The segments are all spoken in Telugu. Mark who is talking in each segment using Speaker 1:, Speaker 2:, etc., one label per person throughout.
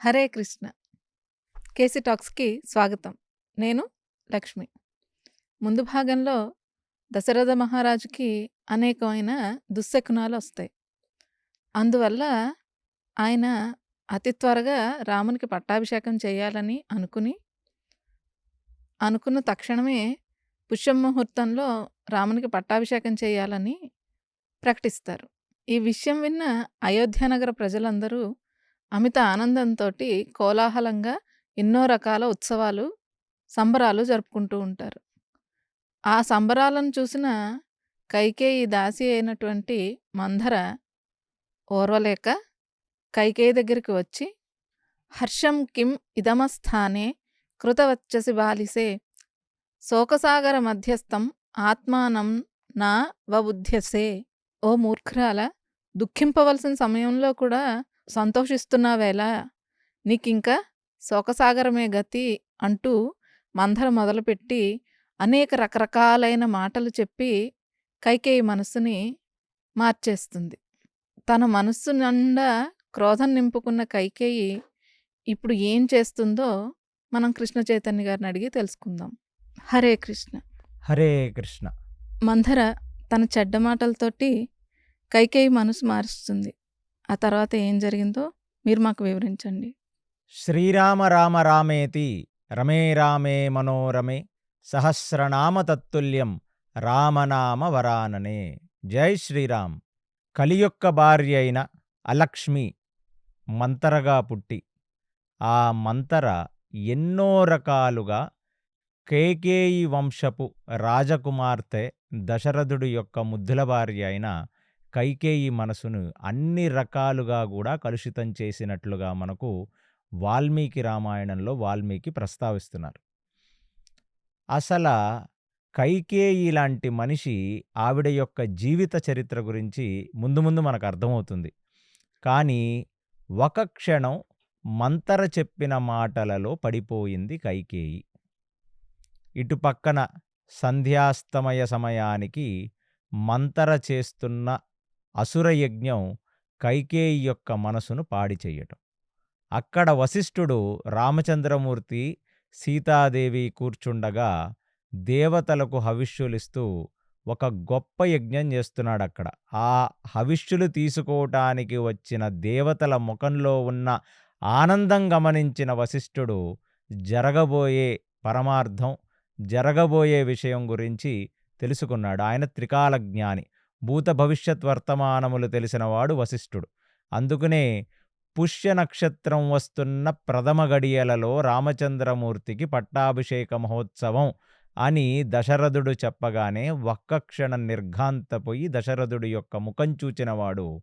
Speaker 1: హరే కృష్ణ. కేసీ టాక్స్‌కి స్వాగతం. నేను లక్ష్మి. ముందు భాగంలో దశరథ మహారాజుకి అనేకమైన దుశ్శకునాలొస్తాయి. అందువల్ల ఆయన అతి త్వరగా రామునికి పట్టాభిషేకం చేయాలని అనుకున్న తక్షణమే పుష్య ముహూర్తంలో రామునికి పట్టాభిషేకం చేయాలని ప్రకటిస్తారు. ఈ విషయం విన్న అయోధ్యానగర ప్రజలందరూ అమిత ఆనందంతోటి కోలాహలంగా ఎన్నో రకాల ఉత్సవాలు, సంబరాలు జరుపుకుంటూ ఉంటారు. ఆ సంబరాలను చూసిన కైకేయి దాసి అయినటువంటి మంధర ఓర్వలేక కైకేయి దగ్గరికి వచ్చి, హర్షం కిం ఇదమస్థానే కృతవచ్చసి బాలిసే శోకసాగర మధ్యస్థం ఆత్మానం నా వబుధ్యసే. ఓ మూర్ఖురాల, దుఃఖింపవలసిన సమయంలో కూడా సంతోషిస్తున్నావేలా? నీకింకా శోకసాగరమే గతి అంటూ మంధర మొదలుపెట్టి అనేక రకరకాలైన మాటలు చెప్పి కైకేయి మనస్సుని మార్చేస్తుంది. తన మనస్సు నిండా క్రోధం నింపుకున్న కైకేయి ఇప్పుడు ఏం చేస్తుందో మనం కృష్ణ చైతన్య గారిని అడిగి తెలుసుకుందాం. హరే కృష్ణ.
Speaker 2: హరే కృష్ణ.
Speaker 1: మంధర తన చెడ్డ మాటలతోటి కైకేయి మనసు మారుస్తుంది. ఆ తర్వాత ఏం జరిగిందో మీరు మాకు వివరించండి.
Speaker 2: శ్రీరామ రామ రామేతి రమే రామే మనోరమే సహస్రనామ తత్తుల్యం రామనామ వరాననే. జై శ్రీరామ్. కలియొక్క భార్య అయిన అలక్ష్మి మంతరగా పుట్టి, ఆ మంతర ఎన్నో రకాలుగా కేకేయి వంశపు రాజకుమార్తె దశరథుడి యొక్క ముద్దుల భార్య అయిన కైకేయి మనసును అన్ని రకాలుగా కూడా కలుషితం చేసినట్లుగా మనకు వాల్మీకి రామాయణంలో వాల్మీకి ప్రస్తావిస్తున్నారు. అసలు కైకేయి లాంటి మనిషి, ఆవిడ యొక్క జీవిత చరిత్ర గురించి ముందు ముందు మనకు అర్థమవుతుంది. కానీ ఒక క్షణం మంతర చెప్పిన మాటలలో పడిపోయింది కైకేయి. ఇటు పక్కన సంధ్యాస్తమయ సమయానికి మంతర చేస్తున్న అసురయజ్ఞం కైకేయి యొక్క మనసును పాడి చెయ్యటం. అక్కడ వశిష్ఠుడు రామచంద్రమూర్తి సీతాదేవి కూర్చుండగా దేవతలకు హవిష్యులిస్తూ ఒక గొప్ప యజ్ఞం చేస్తున్నాడు అక్కడ. ఆ హవిష్యులు తీసుకోవటానికి వచ్చిన దేవతల ముఖంలో ఉన్న ఆనందం గమనించిన వశిష్ఠుడు జరగబోయే పరమార్థం, జరగబోయే విషయం గురించి తెలుసుకున్నాడు. ఆయన త్రికాల జ్ఞాని, భూత భవిష్యత్ వర్తమానములు తెలిసినవాడు వశిష్ఠుడు. అందుకనే పుష్య నక్షత్రం వస్తున్న ప్రథమ గడియలలో రామచంద్రమూర్తికి పట్టాభిషేక మహోత్సవం అని దశరథుడు చెప్పగానే ఒక్క క్షణం నిర్ఘాంతపోయి దశరథుడి యొక్క ముఖం చూచినవాడు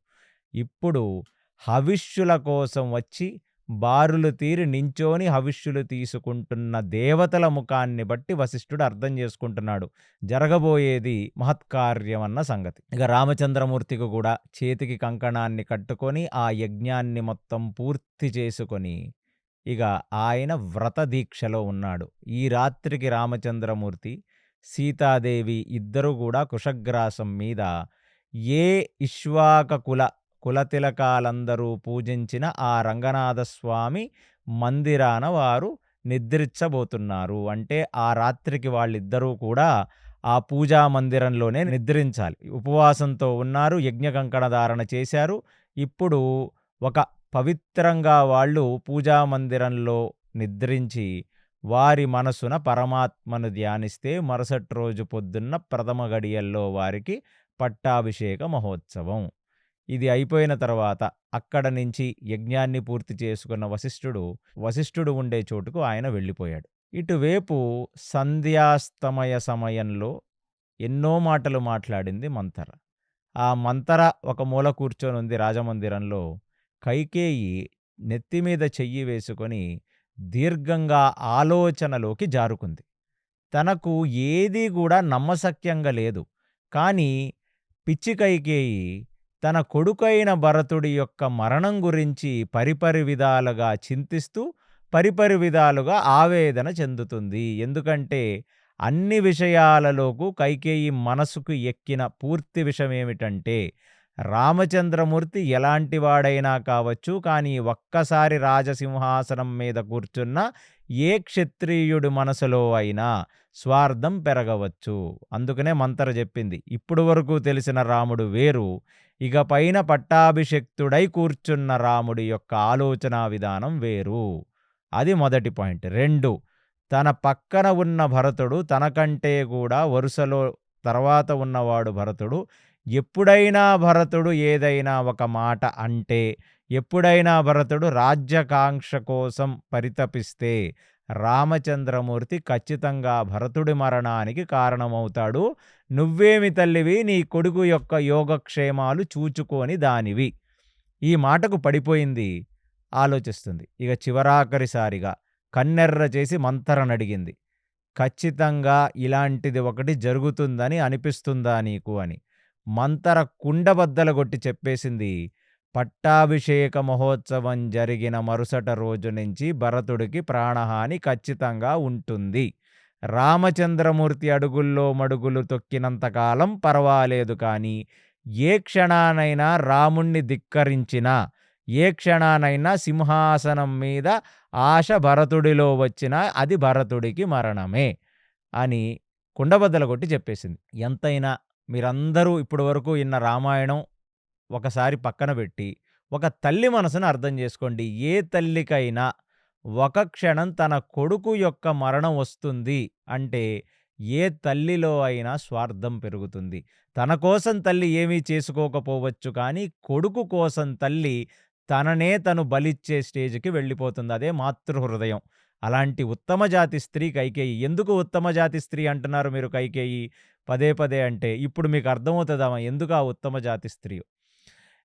Speaker 2: ఇప్పుడు హవిష్యుల కోసం వచ్చి బారులు తీరి నించోని హవిష్యులు తీసుకుంటున్న దేవతల ముఖాన్ని బట్టి వశిష్ఠుడు అర్థం చేసుకుంటున్నాడు జరగబోయేది మహత్కార్యం అన్న సంగతి. ఇక రామచంద్రమూర్తికి కూడా చేతికి కంకణాన్ని కట్టుకొని ఆ యజ్ఞాన్ని మొత్తం పూర్తి చేసుకొని ఇక ఆయన వ్రత దీక్షలో ఉన్నాడు. ఈ రాత్రికి రామచంద్రమూర్తి, సీతాదేవి ఇద్దరు కూడా కుశగ్రాసం మీద ఏ ఇక్ష్వాక కులతిలకాలందరూ పూజించిన ఆ రంగనాథస్వామి మందిరాన వారు నిద్రించబోతున్నారు. అంటే ఆ రాత్రికి వాళ్ళిద్దరూ కూడా ఆ పూజా మందిరంలోనే నిద్రించాలి. ఉపవాసంతో ఉన్నారు, యజ్ఞ కంకణ ధారణ చేశారు. ఇప్పుడు ఒక పవిత్రంగా వాళ్ళు పూజా మందిరంలో నిద్రించి వారి మనసున పరమాత్మను ధ్యానిస్తే మరుసటి రోజు పొద్దున్న ప్రథమ గడియల్లో వారికి పట్టాభిషేక మహోత్సవం. ఇది అయిపోయిన తర్వాత అక్కడ నుంచి యజ్ఞాన్ని పూర్తి చేసుకున్న వశిష్ఠుడు ఉండే చోటుకు ఆయన వెళ్ళిపోయాడు. ఇటువైపు సంధ్యాస్తమయ సమయంలో ఎన్నో మాటలు మాట్లాడింది మంతర. ఆ మంతర ఒక మూల కూర్చొని ఉంది రాజమందిరంలో. కైకేయి నెత్తిమీద చెయ్యి వేసుకొని దీర్ఘంగా ఆలోచనలోకి జారుకుంది. తనకు ఏదీ కూడా నమ్మశక్యంగా లేదు. కానీ పిచ్చి కైకేయి తన కొడుకైన భరతుడి యొక్క మరణం గురించి పరిపరి విధాలుగా చింతిస్తూ పరిపరి విధాలుగా ఆవేదన చెందుతుంది. ఎందుకంటే అన్ని విషయాలలోకి కైకేయి మనసుకు ఎక్కిన పూర్తి విషయం ఏమిటంటే రామచంద్రమూర్తి ఎలాంటి వాడైనా కావచ్చు, కానీ ఒక్కసారి రాజసింహాసనం మీద కూర్చున్న ఏ క్షత్రియుడి మనసులో అయినా స్వార్థం పెరగవచ్చు. అందుకనే మంతర చెప్పింది. ఇప్పుడు వరకు తెలిసిన రాముడు వేరు, ఇక పైన పట్టాభిషిక్తుడై కూర్చున్న రాముడి యొక్క ఆలోచనా విధానం వేరు. అది మొదటి పాయింట్. 2, తన పక్కన ఉన్న భరతుడు తనకంటే కూడా వరుసలో తర్వాత ఉన్నవాడు భరతుడు. ఎప్పుడైనా భరతుడు ఏదైనా ఒక మాట అంటే, ఎప్పుడైనా భరతుడు రాజ్యకాంక్ష కోసం పరితపిస్తే రామచంద్రమూర్తి ఖచ్చితంగా భరతుడి మరణానికి కారణమవుతాడు. నువ్వేమి తల్లివి, నీ కొడుకు యొక్క యోగక్షేమాలు చూచుకొని దానివి. ఈ మాటకు పడిపోయింది, ఆలోచిస్తుంది. ఇక చివరాఖరిసారిగా కన్నెర్ర చేసి మంతరనడిగింది, ఖచ్చితంగా ఇలాంటిది ఒకటి జరుగుతుందని అనిపిస్తుందా నీకు అని. మంతర కుండబద్దలగొట్టి చెప్పేసింది, పట్టాభిషేక మహోత్సవం జరిగిన మరుసట రోజు నుంచి భరతుడికి ప్రాణహాని ఖచ్చితంగా ఉంటుంది. రామచంద్రమూర్తి అడుగుల్లో మడుగులు తొక్కినంతకాలం పర్వాలేదు, కానీ ఏ క్షణానైనా రాముణ్ణి ధిక్కరించినా, ఏ క్షణానైనా సింహాసనం మీద ఆశ భరతుడిలో వచ్చినా అది భరతుడికి మరణమే అని కుండబద్దలగొట్టి చెప్పేసింది. ఎంతైనా మీరందరూ ఇప్పటి వరకు విన్న రామాయణం ఒకసారి పక్కన పెట్టి ఒక తల్లి మనసును అర్థం చేసుకోండి. ఏ తల్లికైనా ఒక క్షణం తన కొడుకు యొక్క మరణం వస్తుంది అంటే ఏ తల్లిలో అయినా స్వార్థం పెరుగుతుంది. తన కోసం తల్లి ఏమీ చేసుకోకపోవచ్చు, కానీ కొడుకు కోసం తల్లి తననే తను బలిచ్చే స్టేజ్కి వెళ్ళిపోతుంది. అదే మాతృహృదయం. అలాంటి ఉత్తమ జాతి స్త్రీ కైకేయి. ఎందుకు ఉత్తమ జాతి స్త్రీ అంటున్నారు మీరు కైకేయి పదే పదే అంటే? ఇప్పుడు మీకు అర్థమవుతుందమ్మా ఎందుకు ఆ ఉత్తమ జాతి స్త్రీ.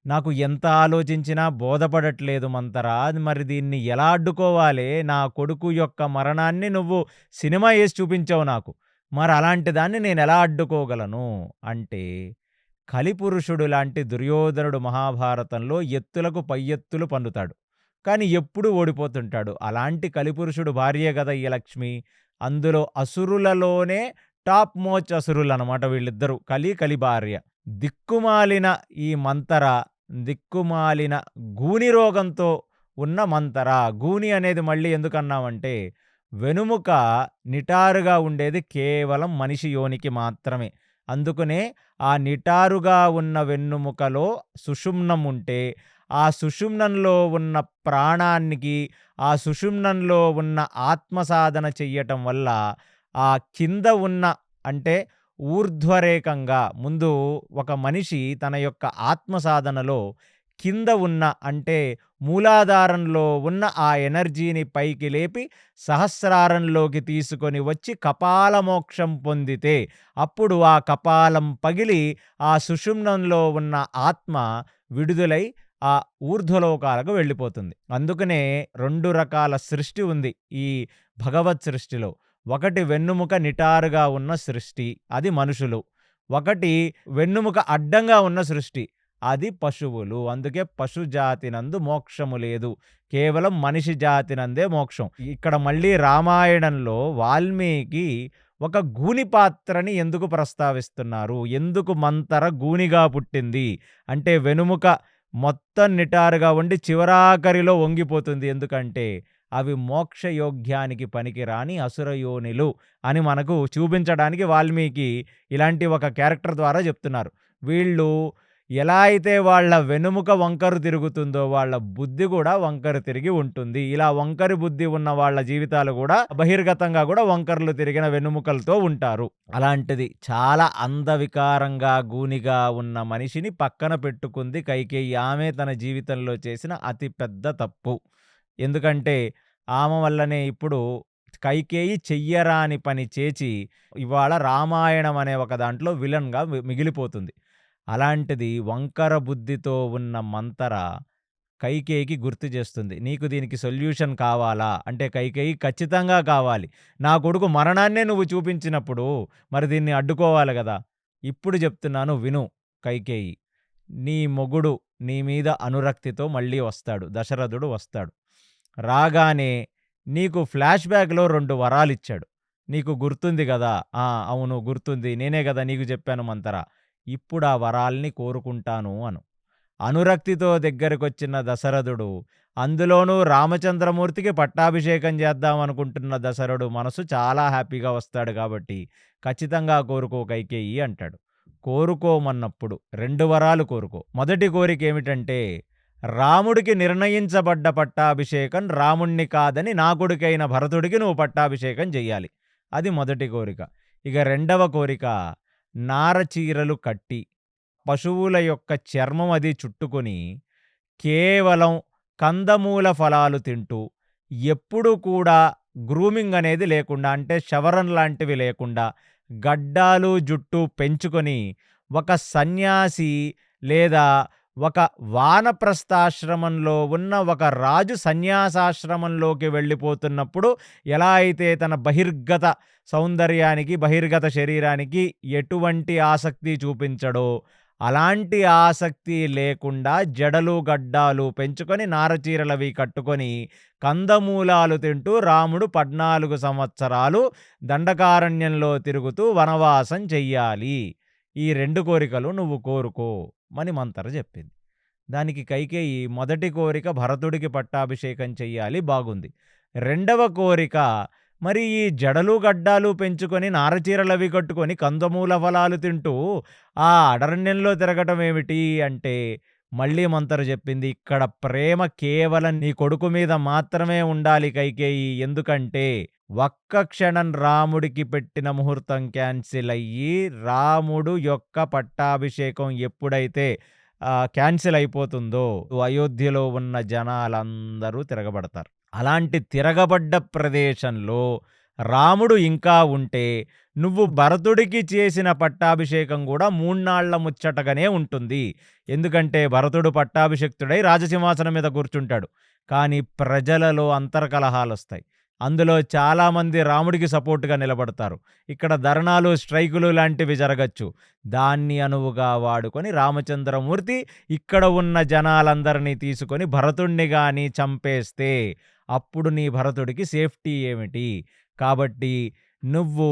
Speaker 2: నాకు ఎంత ఆలోచించినా బోధపడట్లేదు మంతరా, మరి దీన్ని ఎలా అడ్డుకోవాలి? నా కొడుకు యొక్క మరణాన్ని నువ్వు సినిమా వేసి చూపించావు నాకు, మరి అలాంటి దాన్ని నేను ఎలా అడ్డుకోగలను అంటే, కలిపురుషుడు లాంటి దుర్యోధనుడు మహాభారతంలో ఎత్తులకు పై ఎత్తులు పన్నుతాడు, కానీ ఎప్పుడూ ఓడిపోతుంటాడు. అలాంటి కలిపురుషుడు భార్యే కదా ఈ లక్ష్మి. అందులో అసురులలోనే టాప్ మోచ్ అసురులు అనమాట వీళ్ళిద్దరూ, కలి భార్య. దిక్కుమాలిన ఈ మంతర, దిక్కుమాలిన గూని రోగంతో ఉన్న మంతర. గూని అనేది మళ్ళీ ఎందుకన్నామంటే, వెనుముక నిటారుగా ఉండేది కేవలం మనిషి యోనికి మాత్రమే. అందుకనే ఆ నిటారుగా ఉన్న వెన్నుముకలో సుషుమ్నం ఉంటే, ఆ సుషుమ్నంలో ఉన్న ప్రాణానికి, ఆ సుషుమ్నంలో ఉన్న ఆత్మసాధన చెయ్యటం వల్ల ఆ కింద ఉన్న, అంటే ఊర్ధ్వరేకంగా ముందు ఒక మనిషి తన యొక్క ఆత్మసాధనలో కింద ఉన్న, అంటే మూలాధారంలో ఉన్న ఆ ఎనర్జీని పైకి లేపి సహస్రారంలోకి తీసుకొని వచ్చి కపాల మోక్షం పొందితే అప్పుడు ఆ కపాలం పగిలి ఆ సుషుమ్నంలో ఉన్న ఆత్మ విడుదలై ఆ ఊర్ధ్వలోకాలకు వెళ్ళిపోతుంది. అందుకనే 2 రకాల సృష్టి ఉంది ఈ భగవత్ సృష్టిలో. ఒకటి వెన్నుముక నిటారుగా ఉన్న సృష్టి, అది మనుషులు. ఒకటి వెన్నుముక అడ్డంగా ఉన్న సృష్టి, అది పశువులు. అందుకే పశు జాతినందు మోక్షము లేదు, కేవలం మనిషి జాతినందే మోక్షం. ఇక్కడ మళ్ళీ రామాయణంలో వాల్మీకి ఒక గూని పాత్రని ఎందుకు ప్రస్తావిస్తున్నారు? ఎందుకు మంతర గూనిగా పుట్టింది అంటే, వెనుముక మొత్తం నిటారుగా ఉండి చివరాఖరిలో వంగిపోతుంది. ఎందుకంటే అవి మోక్షయోగ్యానికి పనికిరాని అసురయోనిలు అని మనకు చూపించడానికి వాల్మీకి ఇలాంటి ఒక క్యారెక్టర్ ద్వారా చెప్తున్నారు. వీళ్ళు ఎలా అయితే వాళ్ళ వెనుముక వంకరు తిరుగుతుందో వాళ్ళ బుద్ధి కూడా వంకరు తిరిగి ఉంటుంది. ఇలా వంకరి బుద్ధి ఉన్న వాళ్ళ జీవితాలు కూడా బహిర్గతంగా కూడా వంకర్లు తిరిగిన వెన్నుముకలతో ఉంటారు. అలాంటిది చాలా అందవికారంగా గూనిగా ఉన్న మనిషిని పక్కన పెట్టుకుంది కైకేయి. ఆమె తన జీవితంలో చేసిన అతి పెద్ద తప్పు. ఎందుకంటే ఆమె వల్లనే ఇప్పుడు కైకేయి చెయ్యరాని పని చేసి ఇవాళ రామాయణం అనే ఒక దాంట్లో విలన్గా మిగిలిపోతుంది. అలాంటిది వంకర బుద్ధితో ఉన్న మంతర కైకేయికి గుర్తు చేస్తుంది, నీకు దీనికి సొల్యూషన్ కావాలా అంటే, కైకేయి ఖచ్చితంగా కావాలి. నా కొడుకు మరణాన్నే నువ్వు చూపించినప్పుడు మరి దీన్ని అడ్డుకోవాలి కదా. ఇప్పుడు చెప్తున్నాను విను కైకేయి, నీ మొగుడు నీ మీద అనురక్తితో మళ్ళీ వస్తాడు, దశరథుడు వస్తాడు. రాగానే నీకు ఫ్లాష్ బ్యాక్లో 2 వరాలిచ్చాడు. నీకు గుర్తుంది కదా? అవును గుర్తుంది, నేనే కదా నీకు చెప్పాను మంతర. ఇప్పుడు ఆ వరాల్ని కోరుకుంటాను అను. అనురక్తితో దగ్గరకొచ్చిన దశరథుడు, అందులోనూ రామచంద్రమూర్తికి పట్టాభిషేకం చేద్దామనుకుంటున్న దశరథుడు మనసు చాలా హ్యాపీగా వస్తాడు కాబట్టి, ఖచ్చితంగా కోరుకో కైకేయి అంటాడు. కోరుకోమన్నప్పుడు 2 వరాలు కోరుకో. మొదటి కోరికేమిటంటే, రాముడికి నిర్ణయించబడ్డ పట్టాభిషేకం రాముణ్ణి కాదని నా కొడుకైన భరతుడికి నువ్వు పట్టాభిషేకం చెయ్యాలి. అది మొదటి కోరిక. ఇక రెండవ కోరిక, నారచీరలు కట్టి, పశువుల యొక్క చర్మం అది చుట్టుకొని, కేవలం కందమూల ఫలాలు తింటూ, ఎప్పుడూ కూడా గ్రూమింగ్ అనేది లేకుండా, అంటే శవరం లాంటివి లేకుండా, గడ్డాలు, జుట్టు పెంచుకొని, ఒక సన్యాసి లేదా ఒక వానప్రస్థాశ్రమంలో ఉన్న ఒక రాజు సన్యాసాశ్రమంలోకి వెళ్ళిపోతున్నప్పుడు ఎలా అయితే తన బహిర్గత సౌందర్యానికి, బహిర్గత శరీరానికి ఎటువంటి ఆసక్తి చూపించడో, అలాంటి ఆసక్తి లేకుండా జడలు, గడ్డాలు పెంచుకొని, నారచీరలవి కట్టుకొని, కందమూలాలు తింటూ రాముడు 14 సంవత్సరాలు దండకారణ్యంలో తిరుగుతూ వనవాసం చెయ్యాలి. ఈ 2 కోరికలు నువ్వు కోరుకో అని మంతర చెప్పింది. దానికి కైకేయి మొదటి కోరిక భరతుడికి పట్టాభిషేకం చెయ్యాలి, బాగుంది. రెండవ కోరిక, మరి ఈ జడలు, గడ్డాలు పెంచుకొని, నారచీరలవి కట్టుకొని, కందమూల ఫలాలు తింటూ ఆ అరణ్యంలో తిరగటం ఏమిటి అంటే, మళ్ళీ మంతరు చెప్పింది, ఇక్కడ ప్రేమ కేవలం నీ కొడుకు మీద మాత్రమే ఉండాలి కైకేయి. ఎందుకంటే ఒక్క క్షణం రాముడికి పెట్టిన ముహూర్తం క్యాన్సిల్ అయ్యి, రాముడు యొక్క పట్టాభిషేకం ఎప్పుడైతే క్యాన్సిల్ అయిపోతుందో, అయోధ్యలో ఉన్న జనాలందరూ తిరగబడతారు. అలాంటి తిరగబడ్డ ప్రదేశంలో రాముడు ఇంకా ఉంటే, నువ్వు భరతుడికి చేసిన పట్టాభిషేకం కూడా 3 నాళ్ల ముచ్చటగానే ఉంటుంది. ఎందుకంటే భరతుడు పట్టాభిషిక్తుడై రాజసింహాసనం మీద కూర్చుంటాడు. కానీ ప్రజలలో అంతర్కలహాలొస్తాయి. అందులో చాలామంది రాముడికి సపోర్ట్‌గా నిలబడతారు. ఇక్కడ ధర్నాలు, స్ట్రైకులు లాంటివి జరగచ్చు. దాన్ని అనువుగా వాడుకొని రామచంద్రమూర్తి ఇక్కడ ఉన్న జనాలందరినీ తీసుకొని భరతుడిని గాని చంపేస్తే, అప్పుడు నీ భరతుడికి సేఫ్టీ ఏమిటి? కాబట్టి నువ్వు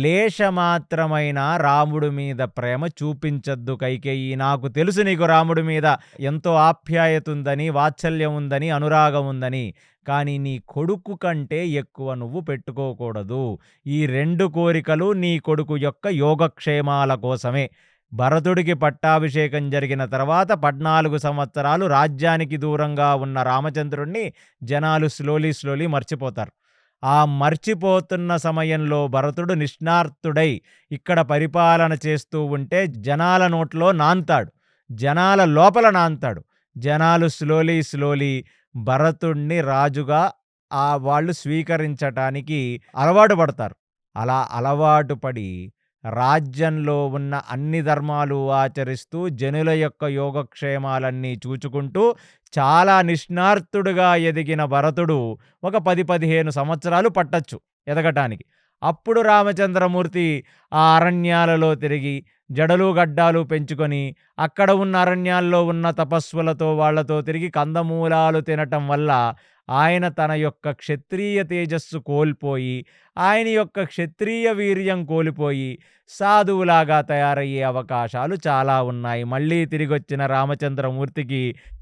Speaker 2: లేశమాత్రమైన రాముడి మీద ప్రేమ చూపించొద్దు కైకేయి. నాకు తెలుసు నీకు రాముడి మీద ఎంతో ఆప్యాయత ఉందని, వాత్సల్యం ఉందని, అనురాగం ఉందని. కానీ నీ కొడుకు కంటే ఎక్కువ నువ్వు పెట్టుకోకూడదు. ఈ 2 కోరికలు నీ కొడుకు యొక్క యోగక్షేమాల కోసమే. భరతుడికి పట్టాభిషేకం జరిగిన తర్వాత 14 సంవత్సరాలు రాజ్యానికి దూరంగా ఉన్న రామచంద్రుణ్ణి జనాలు స్లోలీ మర్చిపోతారు. ఆ మర్చిపోతున్న సమయంలో భరతుడు నిష్ణార్తుడై ఇక్కడ పరిపాలన చేస్తూ ఉంటే జనాల నోట్లో నాన్తాడు, జనాల లోపల నాన్తాడు. జనాలు స్లోలీ భరతుణ్ణి రాజుగా వాళ్ళు స్వీకరించటానికి అలవాటు పడతారు. అలా అలవాటు పడి రాజ్యంలో ఉన్న అన్ని ధర్మాలు ఆచరిస్తూ, జనుల యొక్క యోగక్షేమాలన్నీ చూచుకుంటూ, చాలా నిష్ణార్తుడుగా ఎదిగిన భరతుడు ఒక 10-15 సంవత్సరాలు పట్టచ్చు ఎదగటానికి. అప్పుడు రామచంద్రమూర్తి ఆ అరణ్యాలలో తిరిగి, జడలు, గడ్డాలు పెంచుకొని, అక్కడ ఉన్న అరణ్యాల్లో ఉన్న తపస్సులతో వాళ్లతో తిరిగి కందమూలాలు తినటం వల్ల ఆయన తన యొక్క క్షత్రియ తేజస్సు కోల్పోయి, ఆయన యొక్క క్షత్రియ వీర్యం కోల్పోయి సాధువులాగా తయారయ్యే అవకాశాలు చాలా ఉన్నాయి. మళ్ళీ తిరిగొచ్చిన రామచంద్రమూర్తికి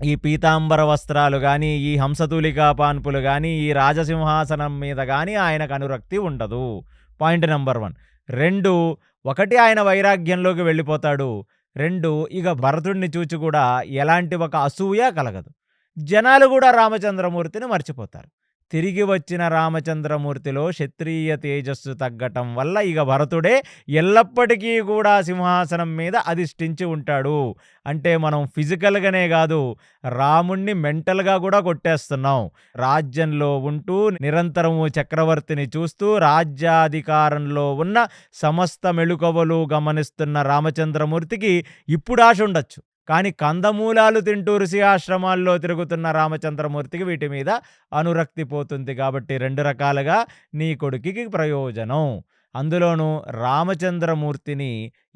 Speaker 2: ఈ పీతాంబర వస్త్రాలు గాని, ఈ హంసతూలికా పాన్పులు గాని, ఈ రాజసింహాసనం మీద గాని ఆయనకు అనురక్తి ఉండదు. Point number 1. 2, ఒకటి ఆయన వైరాగ్యంలోకి వెళ్ళిపోతాడు. 2, ఇక భరతుడిని చూచి కూడా ఎలాంటి ఒక అసూయ కలగదు. జనాలు కూడా రామచంద్రమూర్తిని మర్చిపోతారు. తిరిగి వచ్చిన రామచంద్రమూర్తిలో క్షత్రియ తేజస్సు తగ్గటం వల్ల ఇక భరతుడే ఎల్లప్పటికీ కూడా సింహాసనం మీద అధిష్ఠించి ఉంటాడు. అంటే మనం ఫిజికల్గానే కాదు, రాముణ్ణి మెంటల్గా కూడా కొట్టేస్తున్నాం. రాజ్యంలో ఉంటూ నిరంతరము చక్రవర్తిని చూస్తూ రాజ్యాధికారంలో ఉన్న సమస్త మెళుకవలు గమనిస్తున్న రామచంద్రమూర్తికి ఇప్పుడు ఆశ ఉండొచ్చు. కానీ కందమూలాలు తింటూ ఋషి ఆశ్రమాల్లో తిరుగుతున్న రామచంద్రమూర్తికి వీటి మీద అనురక్తి పోతుంది. కాబట్టి 2 రకాలుగా నీ కొడుకుకి ప్రయోజనం. అందులోనూ రామచంద్రమూర్తిని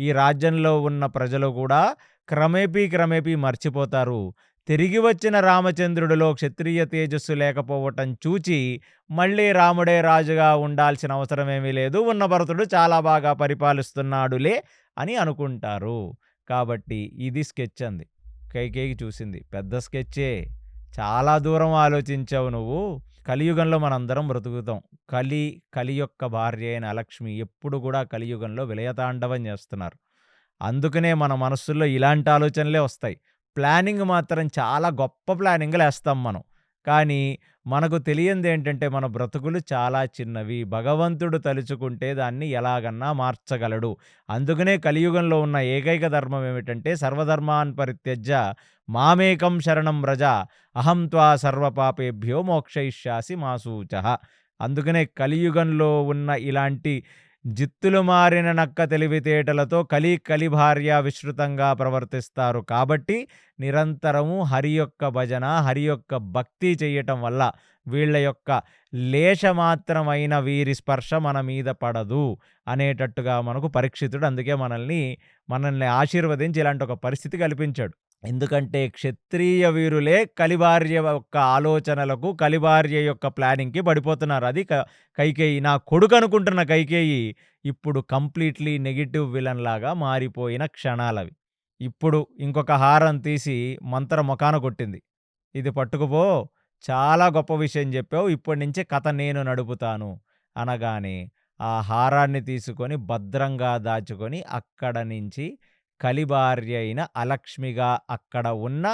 Speaker 2: ఈ రాజ్యంలో ఉన్న ప్రజలు కూడా క్రమేపీ మర్చిపోతారు. తిరిగి వచ్చిన రామచంద్రుడిలో క్షత్రియ తేజస్సు లేకపోవటం చూచి మళ్ళీ రాముడే రాజుగా ఉండాల్సిన అవసరమేమీ లేదు, ఉన్న భరతుడు చాలా బాగా పరిపాలిస్తున్నాడులే అని అనుకుంటారు. కాబట్టి ఇది స్కెచ్ అంది. కైకేయికి చూసింది. పెద్ద స్కెచ్చే. చాలా దూరం ఆలోచించావు నువ్వు. కలియుగంలో మనందరం బ్రతుకుతాం. కలి యొక్క భార్య అయిన అలక్ష్మి ఎప్పుడు గూడా కలియుగంలో విలయతాండవం జేస్తున్నారు. అందుకనే మన మనస్సుల్లో ఇలాంటి ఆలోచనలే వస్తాయి. ప్లానింగ్ మాత్రం చాలా గొప్ప ప్లానింగులేస్తాం మనం. కానీ మనకు తెలియందేంటంటే మన బ్రతుకులు చాలా చిన్నవి. భగవంతుడు తలుచుకుంటే దాన్ని ఎలాగన్నా మార్చగలడు. అందుకనే కలియుగంలో ఉన్న ఏకైక ధర్మం ఏమిటంటే సర్వధర్మాన్ పరిత్యజ్య మామేకం శరణం వ్రజ అహం త్వా సర్వపాపేభ్యో మోక్షయిష్యాసి మా శూచః. అందుకనే కలియుగంలో ఉన్న ఇలాంటి జిత్తులు మారిన నక్క తెలివితేటలతో కలి భార్య విస్తృతంగా ప్రవర్తిస్తారు కాబట్టి నిరంతరము హరి యొక్క భజన, హరి యొక్క భక్తి చెయ్యటం వల్ల వీళ్ళ యొక్క లేశమాత్రమైన వీరి స్పర్శ మన మీద పడదు అనేటట్టుగా మనకు పరీక్షితుడు అందుకే మనల్ని ఆశీర్వదించి ఇలాంటి ఒక పరిస్థితి కల్పించాడు. ఎందుకంటే క్షత్రియ వీరులే కలిభార్య యొక్క ఆలోచనలకు, కలిభార్య యొక్క ప్లానింగ్‌కి పడిపోతున్నారు. అది కైకేయి. నా కొడుకనుకుంటున్న కైకేయి ఇప్పుడు కంప్లీట్‌లీ నెగెటివ్ విలన్ లాగా మారిపోయిన క్షణాలవి. ఇప్పుడు ఇంకొక హారం తీసి మంతర మొఖాన కొట్టింది. ఇది పట్టుకుపో, చాలా గొప్ప విషయం జెప్పావు. ఇప్పటినుంచి కథ నేను నడుపుతాను అనగానే ఆ హారాన్ని తీసుకొని భద్రంగా దాచుకొని అక్కడ నుంచి కలిభార్య అయిన అలక్ష్మిగా అక్కడ ఉన్న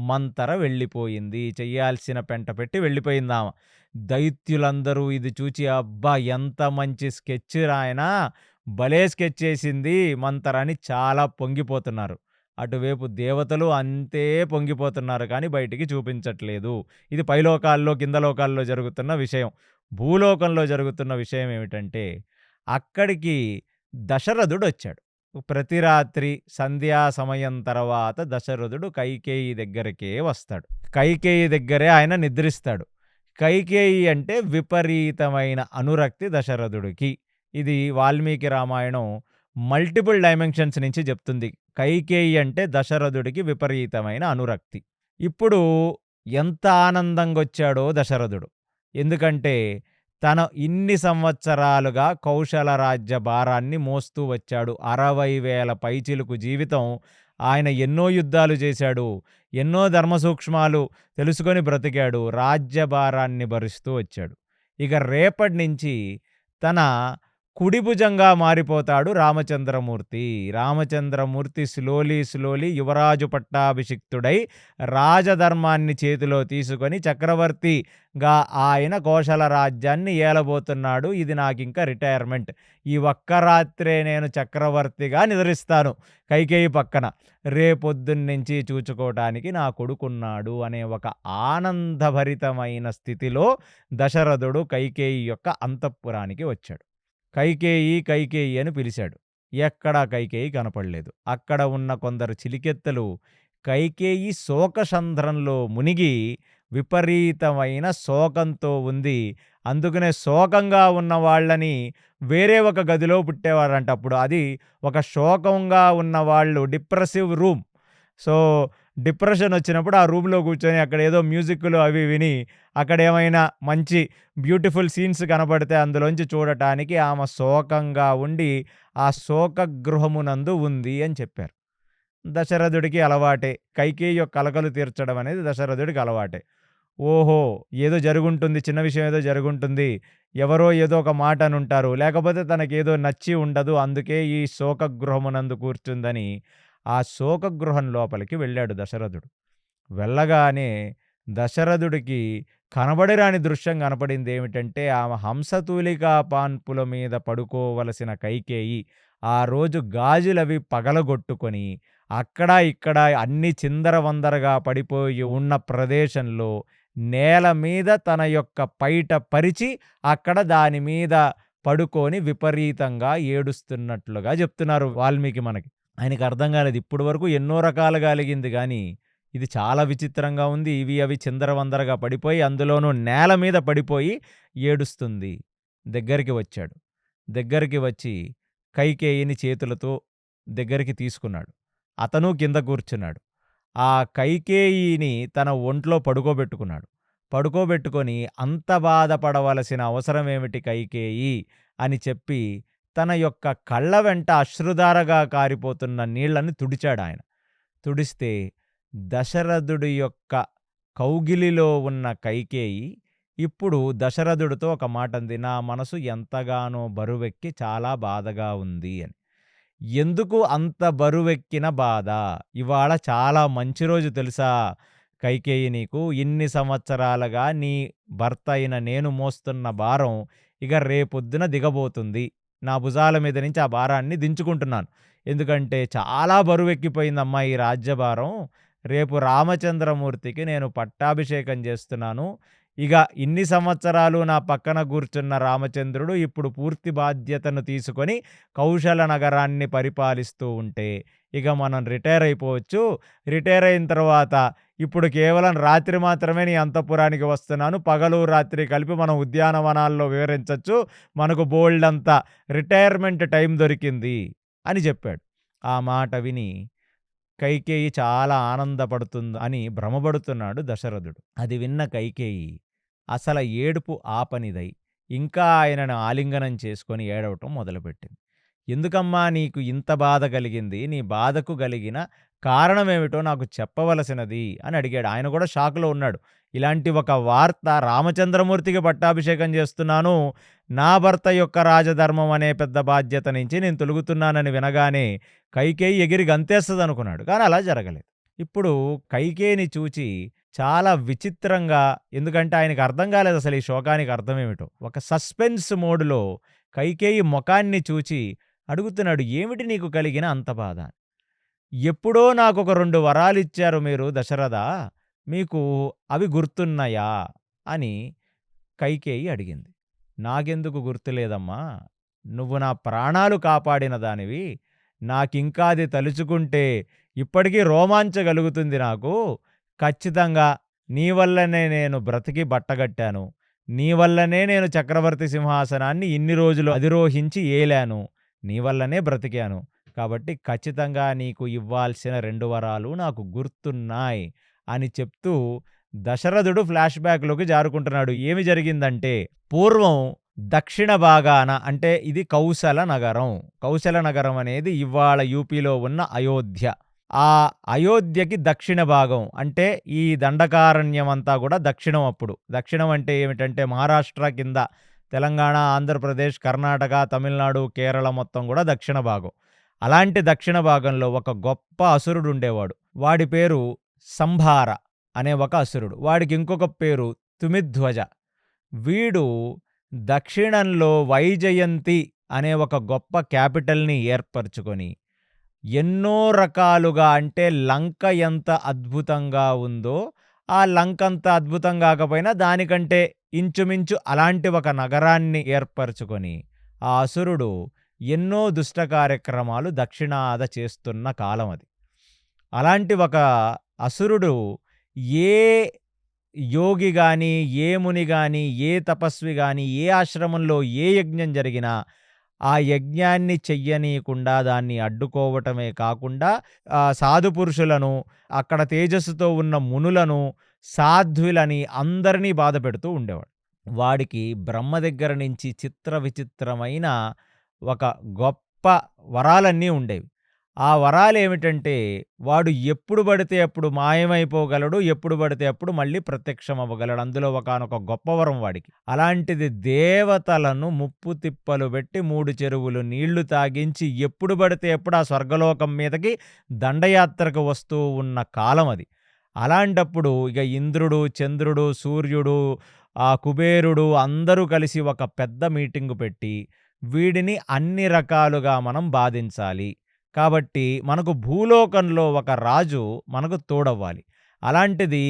Speaker 2: మంతర వెళ్ళిపోయింది. చెయ్యాల్సిన పెంట పెట్టి వెళ్ళిపోయిందామ. దైత్యులందరూ ఇది చూచి అబ్బా! ఎంత మంచి స్కెచ్ రాయనా! భలే స్కెచ్చేసింది మంతర అని చాలా పొంగిపోతున్నారు. అటువైపు దేవతలు అంతే పొంగిపోతున్నారు కానీ బయటికి చూపించట్లేదు. ఇది పైలోకాల్లో, కింద లోకాల్లో జరుగుతున్న విషయం. భూలోకంలో జరుగుతున్న విషయం ఏమిటంటే అక్కడికి దశరథుడొచ్చాడు. ప్రతి రాత్రి సంధ్యా సమయం తర్వాత దశరథుడు కైకేయి దగ్గరికే వస్తాడు. కైకేయి దగ్గరే ఆయన నిద్రిస్తాడు. కైకేయి అంటే విపరీతమైన అనురక్తి దశరథుడికి. ఇది వాల్మీకి రామాయణం మల్టిపుల్ డైమెన్షన్స్ నుంచి చెప్తుంది. కైకేయి అంటే దశరథుడికి విపరీతమైన అనురక్తి. ఇప్పుడు ఎంత ఆనందంగొచ్చాడో దశరథుడు. ఎందుకంటే తన ఇన్ని సంవత్సరాలుగా కౌశల రాజ్య భారాన్ని మోస్తూ వచ్చాడు. 60,000 పైచిలుకు జీవితం. ఆయన ఎన్నో యుద్ధాలు చేశాడు. ఎన్నో ధర్మ సూక్ష్మాలు తెలుసుకొని బ్రతికాడు. రాజ్యభారాన్ని భరిస్తూ వచ్చాడు. ఇక రేపటి నుంచి తన కుడి భుజంగా మారిపోతాడు రామచంద్రమూర్తి. రామచంద్రమూర్తి స్లోలీ యువరాజు పట్టాభిషిక్తుడై రాజధర్మాన్ని చేతిలో తీసుకొని చక్రవర్తిగా ఆయన కోశల రాజ్యాన్ని ఏలబోతున్నాడు. ఇది నాకింక రిటైర్మెంట్. ఈ ఒక్క రాత్రే నేను చక్రవర్తిగా నిద్రిస్తాను కైకేయి పక్కన. రేపొద్దున్నుంచి చూచుకోవటానికి నా కొడుకున్నాడు అనే ఒక ఆనందభరితమైన స్థితిలో దశరథుడు కైకేయి యొక్క అంతఃపురానికి వచ్చాడు. కైకేయి అని పిలిచాడు. ఎక్కడా కైకేయి కనపడలేదు. అక్కడ ఉన్న కొందరు చిలికెత్తెలు కైకేయి శోకసంద్రంలో మునిగి విపరీతమైన శోకంతో ఉంది. అందుకనే శోకంగా ఉన్న వాళ్ళని వేరే ఒక గదిలో పుట్టేవారంట అప్పుడు. అది ఒక శోకంగా ఉన్న వాళ్ళు డిప్రెసివ్ రూమ్. సో, డిప్రెషన్ వచ్చినప్పుడు ఆ రూమ్‌లో కూర్చొని అక్కడ ఏదో మ్యూజిక్కులు అవి విని అక్కడ ఏమైనా మంచి బ్యూటిఫుల్ సీన్స్ కనపడితే అందులోంచి చూడటానికి ఆమె శోకంగా ఉండి ఆ శోకగృహమునందు ఉంది అని చెప్పారు. దశరథుడికి అలవాటే. కైకేయి యొక్క కలకలు తీర్చడం అనేది దశరథుడికి అలవాటే. ఓహో! ఏదో జరుగుంటుంది. చిన్న విషయం ఏదో జరుగుంటుంది. ఎవరో ఏదో ఒక మాట అనుంటారు. లేకపోతే తనకేదో నచ్చి ఉండదు. అందుకే ఈ శోకగృహమునందు కూర్చుందని ఆ శోకగృహం లోపలికి వెళ్ళాడు దశరథుడు. వెళ్ళగానే దశరథుడికి కనబడిరాని దృశ్యం కనపడిందేమిటంటే ఆమె హంసతూలికా పాన్పుల మీద పడుకోవలసిన కైకేయి ఆ రోజు గాజులవి పగలగొట్టుకొని అక్కడ ఇక్కడ అన్ని చిందరవందరగా పడిపోయి ఉన్న ప్రదేశంలో నేల మీద తన యొక్క పైట పరిచి అక్కడ దాని మీద పడుకొని విపరీతంగా ఏడుస్తున్నట్లుగా చెప్తున్నారు వాల్మీకి మనకి. ఆయనకి అర్థం కాలేదు. ఇప్పటి వరకు ఎన్నో రకాలుగా అలిగింది గానీ ఇది చాలా విచిత్రంగా ఉంది. ఇవి అవి చిందరవందరగా పడిపోయి అందులోనూ నేల మీద పడిపోయి ఏడుస్తుంది. దగ్గరికి వచ్చాడు. దగ్గరికి వచ్చి కైకేయిని చేతులతో దగ్గరికి తీసుకున్నాడు. అతను కింద కూర్చున్నాడు. ఆ కైకేయిని తన ఒంట్లో పడుకోబెట్టుకున్నాడు. పడుకోబెట్టుకొని అంత బాధపడవలసిన అవసరం ఏమిటి కైకేయి అని చెప్పి తన యొక్క కళ్ళ వెంట అశ్రుధారగా కారిపోతున్న నీళ్లను తుడిచాడాయన. తుడిస్తే దశరథుడి యొక్క కౌగిలిలో ఉన్న కైకేయి ఇప్పుడు దశరథుడితో ఒక మాట అంది, నా మనసు ఎంతగానో బరువెక్కి చాలా బాధగా ఉంది అని. ఎందుకు అంత బరువెక్కిన బాధ? ఇవాళ చాలా మంచి రోజు తెలుసా కైకేయి నీకు? ఇన్ని సంవత్సరాలుగా నీ భర్త అయిన నేను మోస్తున్న భారం ఇక రేపొద్దున దిగబోతుంది. నా భుజాల మీద నుంచి ఆ భారాన్ని దించుకుంటున్నాను. ఎందుకంటే చాలా బరువెక్కిపోయిందమ్మా ఈ రాజ్యభారం. రేపు రామచంద్రమూర్తికి నేను పట్టాభిషేకం చేస్తున్నాను. ఇక ఇన్ని సంవత్సరాలు నా పక్కన కూర్చున్న రామచంద్రుడు ఇప్పుడు పూర్తి బాధ్యతను తీసుకొని కౌశల నగరాన్ని పరిపాలిస్తూ ఉంటే ఇక మనం రిటైర్ అయిపోవచ్చు. రిటైర్ అయిన తర్వాత ఇప్పుడు కేవలం రాత్రి మాత్రమే నీ అంతఃపురానికి వస్తున్నాను. పగలు రాత్రి కలిపి మనం ఉద్యానవనాల్లో వివరించవచ్చు. మనకు బోల్డంత రిటైర్మెంట్ టైం దొరికింది అని చెప్పాడు. ఆ మాట విని కైకేయి చాలా ఆనందపడుతుంది అని భ్రమపడుతున్నాడు దశరథుడు. అది విన్న కైకేయి అసల ఏడుపు ఆపనిదై ఇంకా ఆయనను ఆలింగనం చేసుకొని ఏడవటం మొదలుపెట్టింది. ఎందుకమ్మా నీకు ఇంత బాధ కలిగింది? నీ బాధకు కలిగిన కారణమేమిటో నాకు చెప్పవలసినది అని అడిగాడు. ఆయన కూడా షాక్‌లో ఉన్నాడు. ఇలాంటి ఒక వార్త, రామచంద్రమూర్తికి పట్టాభిషేకం చేస్తున్నాను, నా భర్త యొక్క రాజధర్మం అనే పెద్ద బాధ్యత నుంచి నేను తొలగుతున్నానని వినగానే కైకేయి ఎగిరి గంతేస్తదనుకున్నాడు. కానీ అలా జరగలేదు. ఇప్పుడు కైకేయిని చూచి చాలా విచిత్రంగా, ఎందుకంటే ఆయనకు అర్థం కాలేదు అసలు ఈ శోకానికి అర్థమేమిటో. ఒక సస్పెన్స్ మోడ్‌లో కైకేయి మొఖాన్ని చూచి అడుగుతున్నాడు, ఏమిటి నీకు కలిగిన అంత బాధ? ఎప్పుడో నాకొక 2 వరాలిచ్చారు మీరు దశరథా, మీకు అవి గుర్తున్నాయా అని కైకేయి అడిగింది. నాకెందుకు గుర్తులేదమ్మా, నువ్వు నా ప్రాణాలు కాపాడిన దానివి. నాకింకా అది తలుచుకుంటే ఇప్పటికీ రోమాంచగలుగుతుంది నాకు. ఖచ్చితంగా నీ వల్లనే నేను బ్రతికి బట్టగట్టాను. నీ వల్లనే నేను చక్రవర్తి సింహాసనాన్ని ఇన్ని రోజులు అధిరోహించి ఏలాను. నీ వల్లనే బ్రతికాను. కాబట్టి ఖచ్చితంగా నీకు ఇవ్వాల్సిన 2 వరాలు నాకు గుర్తున్నాయి అని చెప్తూ దశరథుడు ఫ్లాష్ బ్యాక్‌లోకి జారుకుంటున్నాడు. ఏమి జరిగిందంటే, పూర్వం దక్షిణ భాగాన, అంటే ఇది కౌశల నగరం. కౌశల నగరం అనేది ఇవాళ యూపీలో ఉన్న అయోధ్య. ఆ అయోధ్యకి దక్షిణ భాగం అంటే ఈ దండకారణ్యం అంతా కూడా దక్షిణం. అప్పుడు దక్షిణం అంటే ఏమిటంటే మహారాష్ట్ర కింద తెలంగాణ, ఆంధ్రప్రదేశ్, కర్ణాటక, తమిళనాడు, కేరళ మొత్తం కూడా దక్షిణ భాగం. అలాంటి దక్షిణ భాగంలో ఒక గొప్ప అసురుడు ఉండేవాడు. వాడి పేరు సంభార అనే ఒక అసురుడు. వాడికి ఇంకొక పేరు తుమిధ్వజ. వీడు దక్షిణంలో వైజయంతి అనే ఒక గొప్ప క్యాపిటల్ని ఏర్పరచుకొని ఎన్నో రకాలుగా, అంటే లంక ఎంత అద్భుతంగా ఉందో ఆ లంక అంత అద్భుతం కాకపోయినా దానికంటే ఇంచుమించు అలాంటి ఒక నగరాన్ని ఏర్పరచుకొని ఆ అసురుడు ఎన్నో దుష్ట కార్యక్రమాలు దక్షిణాద చేస్తున్న కాలం అది. అలాంటి ఒక అసురుడు ఏ యోగి గాని, ఏ ముని గాని, ఏ తపస్వి గాని, ఏ ఆశ్రమంలో ఏ యజ్ఞం జరిగినా ఆ యజ్ఞాన్ని చెయ్యనీయకుండా దాన్ని అడ్డుకోవటమే కాకుండా సాధు పురుషులను, అక్కడ తేజస్సుతో ఉన్న మునులను, సాధ్వులని అందరినీ బాధ పెడుతూ ఉండేవాడు. వాడికి బ్రహ్మ దగ్గర నుంచి చిత్ర విచిత్రమైన ఒక గొప్ప వరాలన్నీ ఉండేవి. ఆ వరాలేమిటంటే, వాడు ఎప్పుడు పడితే అప్పుడు మాయమైపోగలడు, ఎప్పుడు పడితే అప్పుడు మళ్ళీ ప్రత్యక్షం అవ్వగలడు. అందులో ఒకానొక గొప్ప వరం వాడికి. అలాంటిది దేవతలను ముప్పు తిప్పలు పెట్టి 3 చెరువులు నీళ్లు తాగించి ఎప్పుడు పడితే అప్పుడు ఆ స్వర్గలోకం మీదకి దండయాత్రకు వస్తూ ఉన్న కాలం అది. అలాంటప్పుడు ఇక ఇంద్రుడు, చంద్రుడు, సూర్యుడు, ఆ కుబేరుడు అందరూ కలిసి ఒక పెద్ద మీటింగు పెట్టి వీడిని అన్ని రకాలుగా మనం బాధించాలి. కాబట్టి మనకు భూలోకంలో ఒక రాజు మనకు తోడవ్వాలి. అలాంటిది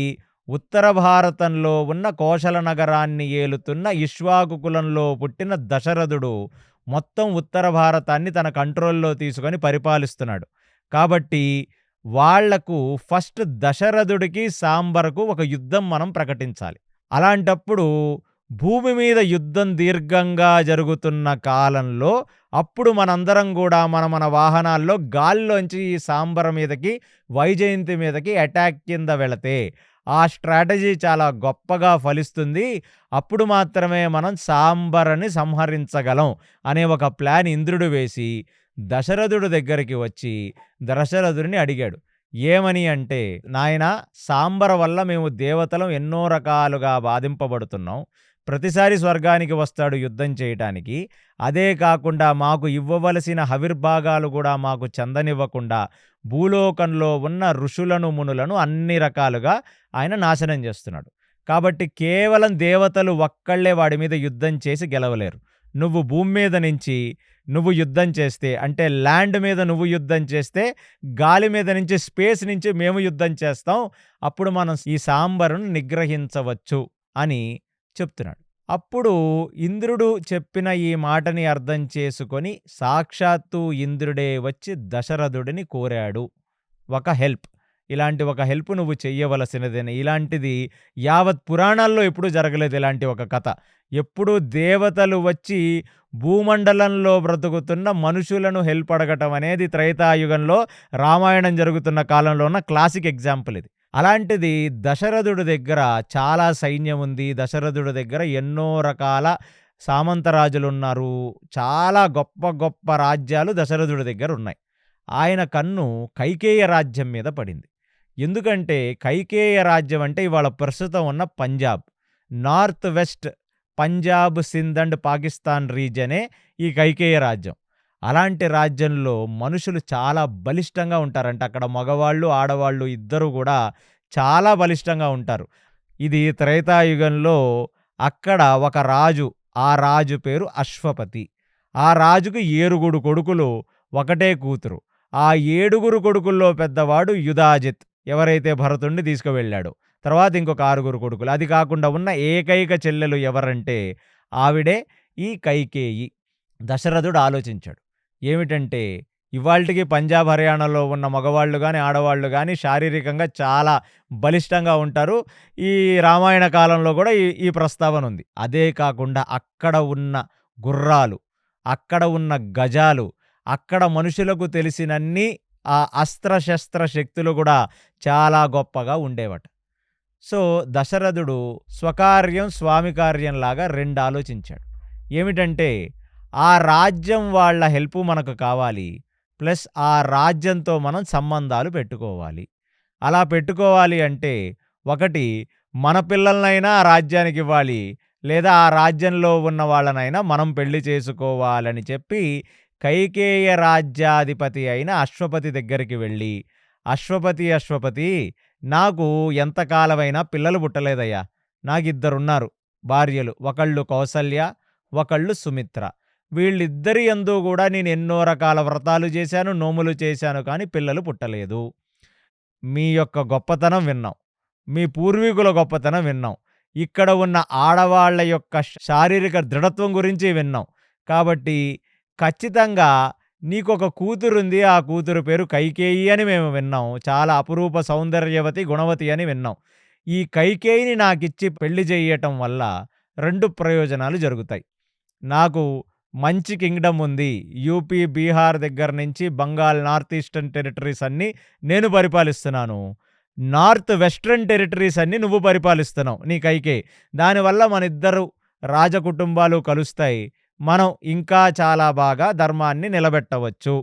Speaker 2: ఉత్తర భారతంలో ఉన్న కోశల నగరాన్ని ఏలుతున్న ఇక్ష్వాకు కులంలో పుట్టిన దశరథుడు మొత్తం ఉత్తర భారతాన్ని తన కంట్రోల్లో తీసుకొని పరిపాలిస్తున్నాడు. కాబట్టి వాళ్లకు ఫస్ట్ దశరథుడికి సాంబరకు ఒక యుద్ధం మనం ప్రకటించాలి. అలాంటప్పుడు భూమి మీద యుద్ధం దీర్ఘంగా జరుగుతున్న కాలంలో అప్పుడు మనందరం కూడా మన వాహనాల్లో గాల్లోంచి ఈ సాంబర మీదకి, వైజయంతి మీదకి అటాక్ కింద వెళితే ఆ స్ట్రాటజీ చాలా గొప్పగా ఫలిస్తుంది. అప్పుడు మాత్రమే మనం సాంబరని సంహరించగలం అనే ఒక ప్లాన్ ఇంద్రుడు వేసి దశరథుడి దగ్గరికి వచ్చి దశరథుడిని అడిగాడు, ఏమని అంటే, "నాయనా సాంబర వల్ల మేము దేవతలం ఎన్నో రకాలుగా బాధింపబడుతున్నాం. ప్రతిసారి స్వర్గానికి వస్తాడు యుద్ధం చేయటానికి. అదే కాకుండా మాకు ఇవ్వవలసిన హవిర్భాగాలు గూడా మాకు చెందనివ్వకుండా భూలోకంలో ఉన్న ఋషులను, మునులను అన్ని రకాలుగా ఆయన నాశనం చేస్తున్నాడు. కాబట్టి కేవలం దేవతలు ఒక్కళ్ళే వాడి మీద యుద్ధం చేసి గెలవలేరు. నువ్వు భూమి మీద నుంచి నువ్వు యుద్ధం చేస్తే, అంటే ల్యాండ్ మీద నువ్వు యుద్ధం చేస్తే, గాలి మీద నుంచి స్పేస్ నుంచి మేము యుద్ధం చేస్తాం. అప్పుడు మనం ఈ సాంబరును నిగ్రహించవచ్చు" అని చెప్తున్నాడు. అప్పుడు ఇంద్రుడు చెప్పిన ఈ మాటని అర్థం చేసుకొని సాక్షాత్తు ఇంద్రుడే వచ్చి దశరథుడిని కోరాడు ఒక హెల్ప్. ఇలాంటి ఒక హెల్ప్ నువ్వు చెయ్యవలసినదని. ఇలాంటిది యావత్ పురాణాల్లో ఎప్పుడూ జరగలేదు ఇలాంటి ఒక కథ. ఎప్పుడూ దేవతలు వచ్చి భూమండలంలో బ్రతుకుతున్న మనుషులను హెల్ప్ అడగటం అనేది త్రేతాయుగంలో రామాయణం జరుగుతున్న కాలంలో ఉన్న క్లాసిక్ ఎగ్జాంపుల్ ఇది. అలాంటిది దశరథుడి దగ్గర చాలా సైన్యం ఉంది. దశరథుడి దగ్గర ఎన్నో రకాల సామంతరాజులున్నారు. చాలా గొప్ప గొప్ప రాజ్యాలు దశరథుడి దగ్గర ఉన్నాయి. ఆయన కన్ను కైకేయ రాజ్యం మీద పడింది. ఎందుకంటే కైకేయ రాజ్యం అంటే ఇవాళ ప్రస్తుతం ఉన్న Punjab, north west Punjab, Sindh and Pakistan రీజనే ఈ కైకేయ రాజ్యం. అలాంటి రాజ్యంలో మనుషులు చాలా బలిష్టంగా ఉంటారంట. అక్కడ మగవాళ్ళు, ఆడవాళ్ళు ఇద్దరు కూడా చాలా బలిష్టంగా ఉంటారు. ఇది త్రేతాయుగంలో అక్కడ ఒక రాజు, ఆ రాజు పేరు అశ్వపతి. ఆ రాజుకు 7 కొడుకులు, ఒకటే కూతురు. ఆ 7 కొడుకుల్లో పెద్దవాడు యుధాజిత్, ఎవరైతే భరతుణ్ణి తీసుకువెళ్ళాడో. తర్వాత ఇంకొక 6 కొడుకులు. అది కాకుండా ఉన్న ఏకైక చెల్లెలు ఎవరంటే ఆవిడే ఈ కైకేయి. దశరథుడు ఆలోచించాడు. ఏమిటంటే ఇవాల్టికి పంజాబ్, హర్యానాలో ఉన్న మగవాళ్ళు గాని, ఆడవాళ్ళు గాని శారీరకంగా చాలా బలిష్టంగా ఉంటారు. ఈ రామాయణ కాలంలో కూడా ఈ ప్రస్తావన ఉంది. అదే కాకుండా అక్కడ ఉన్న గుర్రాలు, అక్కడ ఉన్న గజాలు, అక్కడ మనుషులకు తెలిసినన్ని ఆ అస్త్రశస్త్ర శక్తులు కూడా చాలా గొప్పగా ఉండేవట. సో దశరథుడు స్వకార్యం, స్వామి కార్యంలాగా 2 ఆలోచించాడు. ఏమిటంటే ఆ రాజ్యం వాళ్ళ హెల్ప్ మనకు కావాలి. ప్లస్ ఆ రాజ్యంతో మనం సంబంధాలు పెట్టుకోవాలి. అలా పెట్టుకోవాలి అంటే ఒకటి మన పిల్లలనైనా ఆ రాజ్యానికి ఇవ్వాలి, లేదా ఆ రాజ్యంలో ఉన్న వాళ్ళనైనా మనం పెళ్లి చేసుకోవాలని చెప్పి కైకేయ రాజ్యాధిపతి అయిన అశ్వపతి దగ్గరికి వెళ్ళి, అశ్వపతి నాకు ఎంతకాలమైనా పిల్లలు పుట్టలేదయ్యా. నాకిద్దరున్నారు భార్యలు. ఒకళ్ళు కౌసల్య, ఒకళ్ళు సుమిత్ర. వీళ్ళిద్దరి యందు కూడా నేను ఎన్నో రకాల వ్రతాలు చేశాను, నోములు చేశాను, కానీ పిల్లలు పుట్టలేదు. మీ యొక్క గొప్పతనం విన్నాం. మీ పూర్వీకుల గొప్పతనం విన్నాం. ఇక్కడ ఉన్న ఆడవాళ్ల యొక్క శారీరక దృఢత్వం గురించి విన్నాం. కాబట్టి ఖచ్చితంగా నీకొక కూతురుంది. ఆ కూతురు పేరు కైకేయి అని మేము విన్నాం. చాలా అపురూప సౌందర్యవతి, గుణవతి అని విన్నాం. ఈ కైకేయిని నాకిచ్చి పెళ్లి చేయటం వల్ల 2 ప్రయోజనాలు జరుగుతాయి. నాకు మంచి కింగ్డమ్ ఉంది. యూపీ, బీహార్ దగ్గర నుంచి బంగాల్, నార్త్ ఈస్టర్న్ టెరిటరీస్ అన్నీ నేను పరిపాలిస్తున్నాను. నార్త్ వెస్ట్రన్ టెరిటరీస్ అన్నీ నువ్వు పరిపాలిస్తున్నావు, నీ కైకేయి. దానివల్ల మనిద్దరు రాజకుటుంబాలు కలుస్తాయి. మనం ఇంకా చాలా బాగా ధర్మాన్ని నిలబెట్టవచ్చు.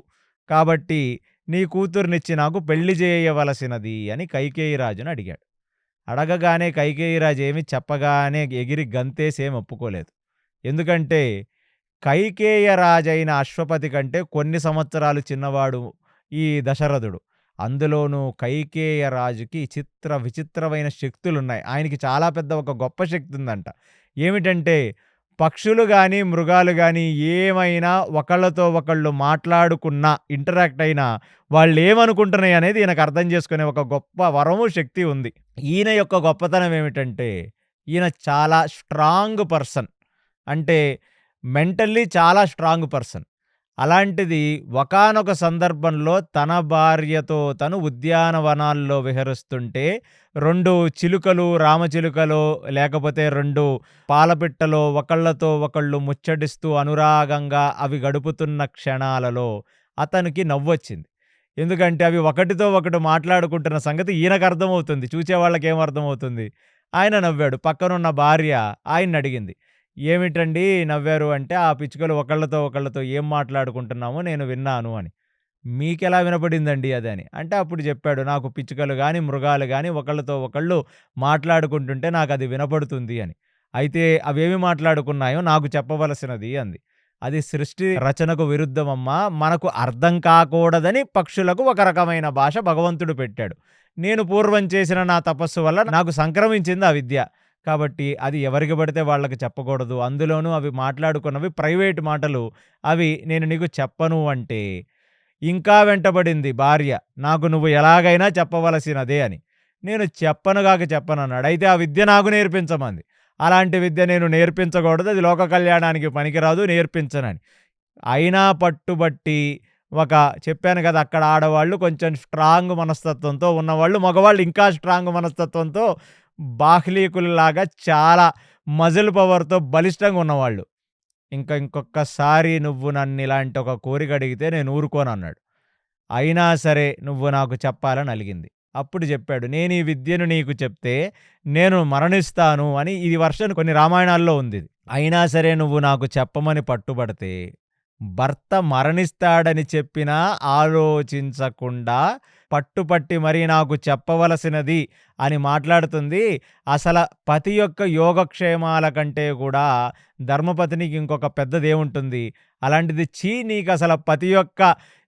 Speaker 2: కాబట్టి నీ కూతుర్నిచ్చి నాకు పెళ్లి చేయవలసినది అని కైకేయి రాజును అడిగాడు. అడగగానే కైకేయి రాజు ఏమి చెప్పగానే ఎగిరి గంతేసేం ఒప్పుకోలేదు. ఎందుకంటే కైకేయ రాజైన అశ్వపతి కంటే కొన్ని సంవత్సరాలు చిన్నవాడు ఈ దశరథుడు. అందులోనూ కైకేయ రాజుకి విచిత్రమైన శక్తులున్నాయి. ఆయనకి చాలా పెద్ద ఒక గొప్ప శక్తి ఉందంట. ఏమిటంటే పక్షులు గాని, మృగాలు గాని ఏమైనా ఒకళ్ళతో ఒకళ్ళు మాట్లాడుకున్నా, ఇంటరాక్ట్ అయినా వాళ్ళేమనుకుంటున్నాయి అనేది ఈయనకు అర్థం చేసుకునే ఒక గొప్ప వరము, శక్తి ఉంది. ఈయన యొక్క గొప్పతనం ఏమిటంటే ఈయన చాలా స్ట్రాంగ్ పర్సన్. అంటే మెంటల్లీ చాలా స్ట్రాంగ్ పర్సన్. అలాంటిది ఒకానొక సందర్భంలో తన భార్యతో తను ఉద్యానవనాల్లో విహరిస్తుంటే 2 చిలుకలు, రామచిలుకలో లేకపోతే 2 పాలపిట్టలో ఒకళ్ళతో ఒకళ్ళు ముచ్చటిస్తూ అనురాగంగా అవి గడుపుతున్న క్షణాలలో అతనికి నవ్వొచ్చింది. ఎందుకంటే అవి ఒకటితో ఒకటి మాట్లాడుకుంటున్న సంగతి ఈయనకు అర్థమవుతుంది. చూసేవాళ్ళకేం అర్థమవుతుంది? ఆయన నవ్వాడు. పక్కనున్న భార్య ఆయన్నడిగింది, "ఏమిటండి నవ్వారు?" అంటే, "ఆ పిచ్చుకలు ఒకళ్ళతో ఒకళ్ళతో ఏం మాట్లాడుకుంటున్నామో నేను విన్నాను" అని. మీకెలా వినపడిందండి అదని? అంటే అప్పుడు చెప్పాడు, నాకు పిచ్చుకలు గాని, మృగాలు గాని ఒకళ్ళతో ఒకళ్ళు మాట్లాడుకుంటుంటే నాకది వినపడుతుంది అని. అయితే అవేమి మాట్లాడుకున్నాయో నాకు చెప్పవలసినది అంది. అది సృష్టి రచనకు విరుద్ధమమ్మా! మనకు అర్థం కాకూడదని పక్షులకు ఒక రకమైన భాష భగవంతుడు పెట్టాడు. నేను పూర్వం చేసిన నా తపస్సు వల్ల నాకు సంక్రమించింది ఆ విద్య. కాబట్టి అది ఎవరికి పడితే వాళ్ళకి చెప్పకూడదు. అందులోనూ అవి మాట్లాడుకున్నవి ప్రైవేట్ మాటలు. అవి నేను నీకు చెప్పను అంటే, ఇంకా వెంటబడింది భార్య. నాకు నువ్వు ఎలాగైనా చెప్పవలసినదే అని. నేను చెప్పనుగాక చెప్పనన్నాడు. అయితే ఆ విద్య నాకు నేర్పించమంది. అలాంటి విద్య నేను నేర్పించకూడదు. అది లోక కళ్యాణానికి పనికిరాదు, నేర్పించనని. అయినా పట్టుబట్టి చెప్పాను కదా! అక్కడ ఆడవాళ్ళు కొంచెం స్ట్రాంగ్ మనస్తత్వంతో ఉన్నవాళ్ళు, మగవాళ్ళు ఇంకా స్ట్రాంగ్ మనస్తత్వంతో బాహ్లీకుల్లాగా చాలా మజిల్ పవర్‌తో బలిష్టంగా ఉన్నవాళ్ళు. ఇంకొక్కసారి నువ్వు నన్నిలాంటి ఒక కోరిక అడిగితే నేను ఊరుకోనన్నాడు. అయినా సరే నువ్వు నాకు చెప్పాలని అలిగింది. అప్పుడు చెప్పాడు, నేను ఈ విద్యను నీకు చెప్తే నేను మరణిస్తాను అని. ఈ వర్షన్ కొన్ని రామాయణాల్లో ఉందిది. అయినా సరే నువ్వు నాకు చెప్పమని పట్టుబడితే, భర్త మరణిస్తాడని చెప్పినా ఆలోచించకుండా పట్టుపట్టి మరీ నాకు చెప్పవలసినది అని మాట్లాడుతుంది. అసల పతి యొక్క యోగక్షేమాల కంటే కూడా ధర్మపత్నికి ఇంకొక పెద్దదేముంటుంది? అలాంటిది ఛీ! నీకసల పతి యొక్క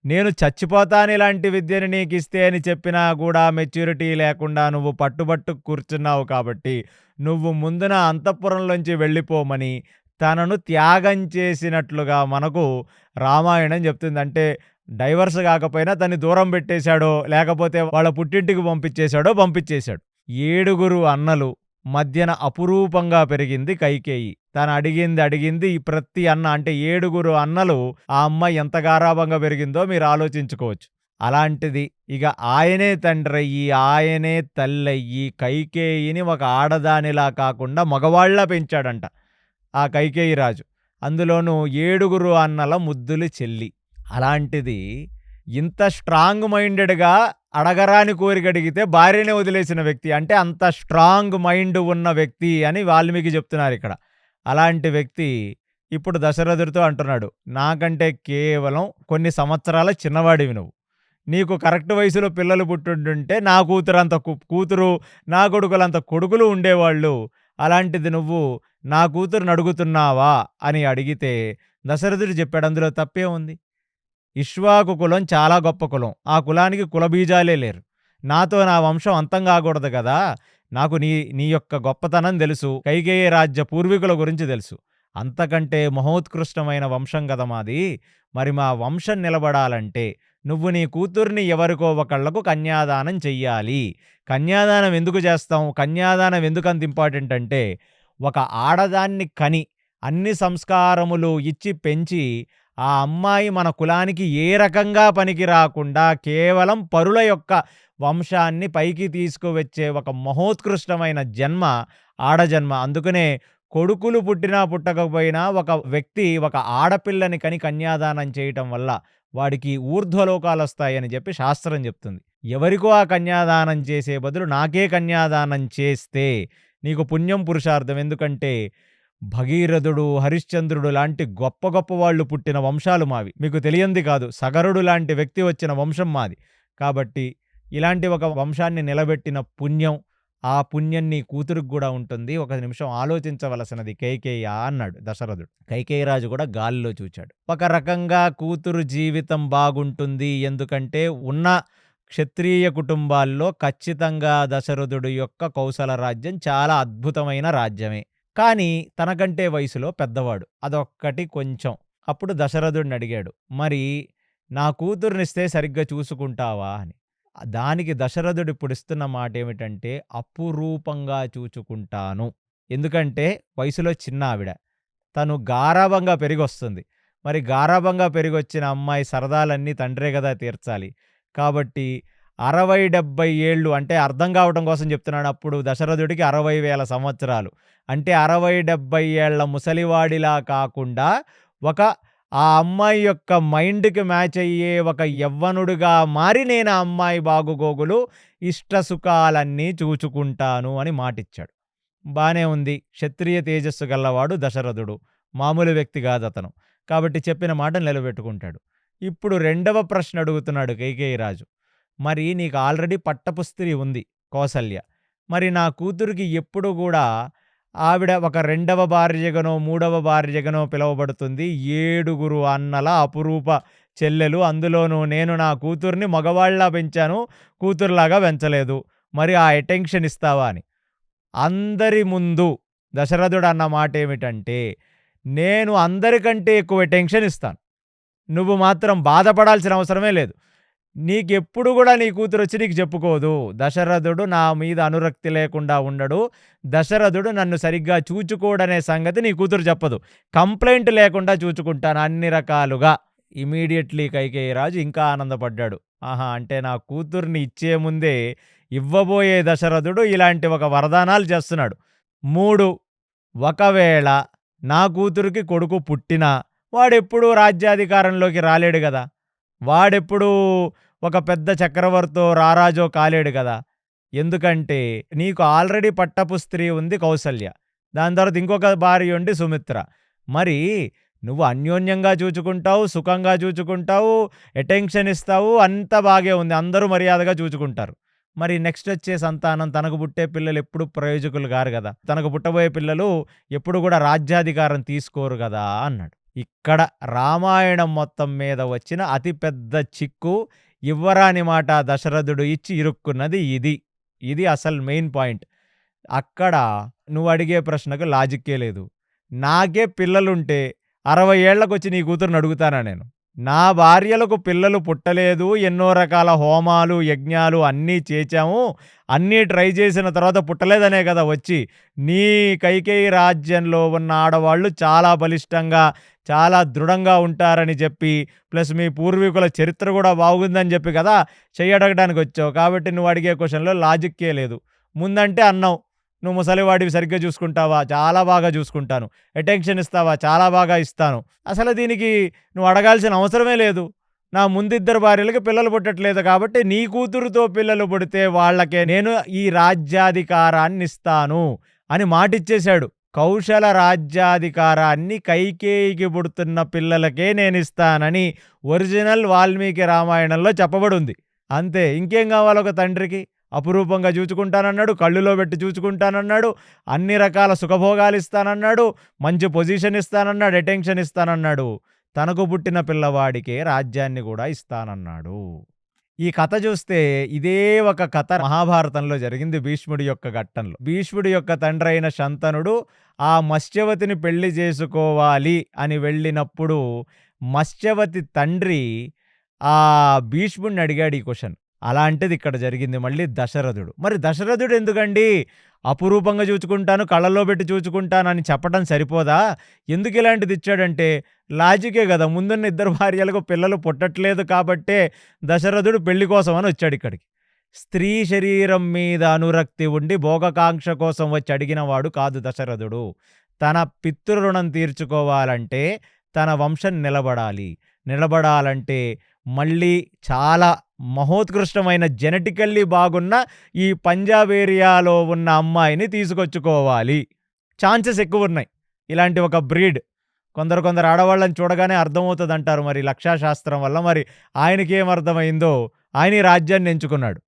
Speaker 2: నేను చచ్చిపోతాను ఇలాంటి విద్యను నీకిస్తే అని చెప్పినా గూడా మెచ్యూరిటీ లేకుండా నువ్వు పట్టుబట్టు కూర్చున్నావు కాబట్టి, నువ్వు ముందున అంతఃపురంలోంచి వెళ్ళిపోమని తనను త్యాగం చేసినట్లుగా మనకు రామాయణం చెప్తుంది. అంటే డైవర్స్ గాకపోయినా తన్ని దూరం పెట్టేశాడో, లేకపోతే వాళ్ళ పుట్టింటికి పంపించేశాడు. 7 అన్నలు మధ్యన అపురూపంగా పెరిగింది కైకేయి. తను అడిగింది ఈ ప్రతి అన్న అంటే 7 అన్నలు ఆ అమ్మాయి ఎంత గారాబంగా పెరిగిందో మీరు ఆలోచించుకోవచ్చు. అలాంటిది ఇక ఆయనే తండ్రయ్యి, ఆయనే తల్లయ్యి కైకేయిని ఒక ఆడదానిలా కాకుండా మగవాళ్ళలా పెంచాడంట ఆ కైకేయి రాజు. అందులోనూ 7 అన్నల ముద్దుల చెల్లి. అలాంటిది ఇంత స్ట్రాంగ్ మైండెడ్‌గా అడగరాని కోరికడిగితే భార్యనే వదిలేసిన వ్యక్తి. అంటే అంత స్ట్రాంగ్ మైండ్ ఉన్న వ్యక్తి అని వాల్మీకి చెప్తున్నారిక్కడ. అలాంటి వ్యక్తి ఇప్పుడు దశరథుడితో అంటున్నాడు, నాకంటే కేవలం కొన్ని సంవత్సరాల చిన్నవాడివి నువ్వు. నీకు కరెక్ట్ వయసులో పిల్లలు పుట్టుంటుంటే నా కూతురంత కూతురు, నా కొడుకులంత కొడుకులు ఉండేవాళ్ళు. అలాంటిది నువ్వు నా కూతురుని అడుగుతున్నావా అని అడిగితే దశరథుడు చెప్పాడు, అందులో తప్పేముంది? ఇక్ష్వాకు కులం చాలా గొప్ప కులం. ఆ కులానికి కులబీజాలే లేరు. నాతో నా వంశం అంతం కాకూడదు గదా! నాకు నీ యొక్క గొప్పతనం తెలుసు. కైకేయి రాజ్య పూర్వీకుల గురించి తెలుసు. అంతకంటే మహోత్కృష్టమైన వంశం గదా మాది. మరి మా వంశం నిలబడాలంటే నువ్వు నీ కూతుర్ని ఎవరికో ఒకళ్ళకు కన్యాదానం చెయ్యాలి. కన్యాదానం ఎందుకు చేస్తాం? కన్యాదానం ఎందుకంత ఇంపార్టెంట్ అంటే, ఒక ఆడదాన్ని కని అన్ని సంస్కారములు ఇచ్చి పెంచి ఆ అమ్మాయి మన కులానికి ఏ రకంగా పనికి రాకుండా కేవలం పరుల యొక్క వంశాన్ని పైకి తీసుకువచ్చే ఒక మహోత్కృష్టమైన జన్మ ఆడజన్మ. అందుకనే కొడుకులు పుట్టినా పుట్టకపోయినా ఒక వ్యక్తి ఒక ఆడపిల్లని కని కన్యాదానం చేయటం వల్ల వాడికి ఊర్ధ్వలోకాలొస్తాయని చెప్పి శాస్త్రం చెప్తుంది. ఎవరికో ఆ కన్యాదానం చేసే బదులు నాకే కన్యాదానం చేస్తే నీకు పుణ్యం పురుషార్థం. ఎందుకంటే భగీరథుడు, హరిశ్చంద్రుడు లాంటి గొప్ప గొప్ప వాళ్ళు పుట్టిన వంశాలు మావి. మీకు తెలియంది కాదు. సగరుడు లాంటి వ్యక్తి వచ్చిన వంశం మాది. కాబట్టి ఇలాంటి ఒక వంశాన్ని నిలబెట్టిన పుణ్యం, ఆ పుణ్యం నీ కూతురికి గూడా ఉంటుంది. ఒక నిమిషం ఆలోచించవలసినది కైకేయ అన్నాడు దశరథుడు. కైకేయి రాజు కూడా గాలిలో చూచాడు. ఒక రకంగా కూతురు జీవితం బాగుంటుంది. ఎందుకంటే ఉన్న క్షత్రియ కుటుంబాల్లో ఖచ్చితంగా దశరథుడు యొక్క కౌసల రాజ్యం చాలా అద్భుతమైన రాజ్యమే. కానీ తనకంటే వయసులో పెద్దవాడు. అదొక్కటి కొంచెం. అప్పుడు దశరథుడిని అడిగాడు, మరి నా కూతుర్నిస్తే సరిగ్గా చూసుకుంటావా అని. దానికి దశరథుడు ఇప్పుడిస్తున్న మాటేమిటంటే, అపురూపంగా చూచుకుంటాను. ఎందుకంటే వయసులో చిన్న ఆవిడ. తను గారాబంగా పెరిగొస్తుంది. మరి గారాబంగా పెరిగొచ్చిన అమ్మాయి సరదాలన్నీ తండ్రే గదా తీర్చాలి. కాబట్టి 60, 70 ఏళ్ళు అంటే అర్థం కావటం కోసం చెప్తున్నాను. అప్పుడు దశరథుడికి 60,000 సంవత్సరాలు. అంటే 60, 70 ఏళ్ల ముసలివాడిలా కాకుండా ఆ అమ్మాయి యొక్క మైండ్‌కి మ్యాచ్ అయ్యే ఒక యవ్వనుడుగా మారి నేను ఆ అమ్మాయి బాగుగోగులు, ఇష్ట సుఖాలన్నీ చూచుకుంటాను అని మాటిచ్చాడు. బానే ఉంది. క్షత్రియ తేజస్సు గల్లవాడు దశరథుడు. మామూలు వ్యక్తి కాదతను. కాబట్టి చెప్పిన మాట నిలబెట్టుకుంటాడు. ఇప్పుడు రెండవ ప్రశ్న అడుగుతున్నాడు కైకేయి రాజు. మరి నీకు ఆల్రెడీ పట్టపు స్త్రీ ఉంది కౌసల్య. మరి నా కూతురికి ఎప్పుడు గూడా ఆవిడ ఒక రెండవ భార్యగానో, మూడవ భార్యగానో పిలువబడుతుంది. 7 అన్నల అపురూప చెల్లెలు. అందులోనూ నేను నా కూతుర్ని మగవాడిలా పెంచాను, కూతురులాగా పెంచలేదు. మరి ఆ అటెన్షన్ ఇస్తావా అని. అందరి ముందు దశరథుడు అన్న మాటేమిటంటే, నేను అందరికంటే ఎక్కువ అటెన్షన్ ఇస్తాను. నువ్వు మాత్రం బాధపడాల్సిన అవసరమే లేదు. నీకెప్పుడు గూడా నీ కూతురొచ్చి నీకు చెప్పుకోదు. దశరథుడు నా మీద అనురక్తి లేకుండా ఉండడు. దశరథుడు నన్ను సరిగ్గా చూచుకోడనే సంగతి నీ కూతురు చెప్పదు. కంప్లెయింట్ లేకుండా చూచుకుంటాను అన్ని రకాలుగా. ఇమ్మీడియేట్‌లీ కైకేయి రాజు ఇంకా ఆనందపడ్డాడు. ఆహా! అంటే నా కూతుర్ని ఇచ్చే ముందే ఇవ్వబోయే దశరథుడు ఇలాంటి ఒక వరదానాలు చేస్తున్నాడు. 3 ఒకవేళ నా కూతురికి కొడుకు పుట్టినా వాడెప్పుడూ రాజ్యాధికారంలోకి రాలేడు గదా! వాడెప్పుడూ ఒక పెద్ద చక్రవర్తో, రారాజో కాలేడు గదా! ఎందుకంటే నీకు ఆల్రెడీ పట్టపు స్త్రీ ఉంది కౌసల్య. దాని తర్వాత ఇంకొక భార్య ఉంది సుమిత్ర. మరి నువ్వు అన్యోన్యంగా చూచుకుంటావు, సుఖంగా చూచుకుంటావు, అటెన్షన్ ఇస్తావు, అంతా బాగే ఉంది. అందరూ మర్యాదగా చూచుకుంటారు. మరి నెక్స్ట్ వచ్చే సంతానం, తనకు పుట్టే పిల్లలు ఎప్పుడు ప్రయోజకులు గారు గదా! తనకు పుట్టబోయే పిల్లలు ఎప్పుడు గూడా రాజ్యాధికారం తీసుకోరు గదా అన్నాడు. ఇక్కడ రామాయణం మొత్తం మీద వచ్చిన అతి పెద్ద చిక్కు, ఇవ్వరాని మాట దశరథుడు ఇచ్చి ఇరుక్కున్నది ఇది. ఇది అసలు మెయిన్ పాయింట్. అక్కడ నువ్వు అడిగే ప్రశ్నకు లాజిక్కే లేదు. నాకే పిల్లలుంటే 60 ఏళ్లకొచ్చి నీ కూతుర్ని అడుగుతానా నేను? నా భార్యలకు పిల్లలు పుట్టలేదు. ఎన్నో రకాల హోమాలు, యజ్ఞాలు అన్నీ చేశాము. అన్నీ ట్రై చేసిన తర్వాత పుట్టలేదనే కదా వచ్చి. నీ కైకేయి రాజ్యంలో ఉన్న ఆడవాళ్ళు చాలా బలిష్టంగా, చాలా దృఢంగా ఉంటారని చెప్పి, ప్లస్ మీ పూర్వీకుల చరిత్ర కూడా బాగుందని చెప్పి కదా చెయ్యడగడానికి వచ్చావు. కాబట్టి నువ్వు అడిగే క్వశ్చన్‌లో లాజిక్కే లేదు. ముందంటే అన్నావు, నువ్వు ముసలివాడివి సరిగ్గా చూసుకుంటావా? చాలా బాగా చూసుకుంటాను. అటెన్షన్ ఇస్తావా? చాలా బాగా ఇస్తాను. అసలు దీనికి నువ్వు అడగాల్సిన అవసరమే లేదు. నా ముందిద్దరు భార్యలకి పిల్లలు పుట్టట్లేదు కాబట్టి నీ కూతురుతో పిల్లలు పుడితే వాళ్ళకే నేను ఈ రాజ్యాధికారాన్ని ఇస్తాను అని మాటిచ్చేశాడు. కౌశల రాజ్యాధికారాన్ని కైకేయికి పుడుతున్న పిల్లలకే నేనిస్తానని ఒరిజినల్ వాల్మీకి రామాయణంలో చెప్పబడుంది. అంతే. ఇంకేం కావాలి ఒక తండ్రికి? అపురూపంగా చూచుకుంటానన్నాడు, కళ్ళులో పెట్టి చూచుకుంటానన్నాడు, అన్ని రకాల సుఖభోగాలు ఇస్తానన్నాడు, మంచి పొజిషన్ ఇస్తానన్నాడు, అటెన్షన్ ఇస్తానన్నాడు. తనకు పుట్టిన పిల్లవాడికే రాజ్యాన్ని కూడా ఇస్తానన్నాడు. ఈ కథ చూస్తే ఇదే ఒక కథ మహాభారతంలో జరిగింది భీష్ముడి యొక్క ఘట్టంలో. భీష్ముడి యొక్క తండ్రి అయిన శంతనుడు ఆ మత్స్యవతిని పెళ్లి చేసుకోవాలి అని వెళ్ళినప్పుడు మత్స్యవతి తండ్రి ఆ భీష్ముడిని అడిగాడు ఈ క్వశ్చన్. అలాంటిది ఇక్కడ జరిగింది మళ్ళీ దశరథుడు. మరి దశరథుడు ఎందుకండి అపురూపంగా చూచుకుంటాను, కళ్ళలో పెట్టి చూచుకుంటానని చెప్పడం సరిపోదా? ఎందుకు ఇలాంటిది ఇచ్చాడంటే లాజికే కదా. ముందున్న ఇద్దరు భార్యలకు పిల్లలు పుట్టట్లేదు కాబట్టే దశరథుడు పెళ్లి కోసం అని వచ్చాడు ఇక్కడికి. స్త్రీ శరీరం మీద అనురక్తి ఉండి భోగకాంక్ష కోసం వచ్చి అడిగిన వాడు కాదు దశరథుడు. తన పితృరుణం తీర్చుకోవాలంటే తన వంశం నిలబడాలంటే మళ్ళీ చాలా మహోత్కృష్టమైన జెనెటికల్లీ బాగున్న ఈ పంజాబ్ ఏరియాలో ఉన్న అమ్మాయిని తీసుకొచ్చుకోవాలి. ఛాన్సెస్ ఎక్కువ ఉన్నాయి. ఇలాంటి ఒక బ్రీడ్ కొందరు ఆడవాళ్ళని చూడగానే అర్థమవుతుంది అంటారు. మరి లక్షాశాస్త్రం వల్ల మరి ఆయనకేం అర్థమైందో ఆయన ఈ రాజ్యాన్ని ఎంచుకున్నాడు.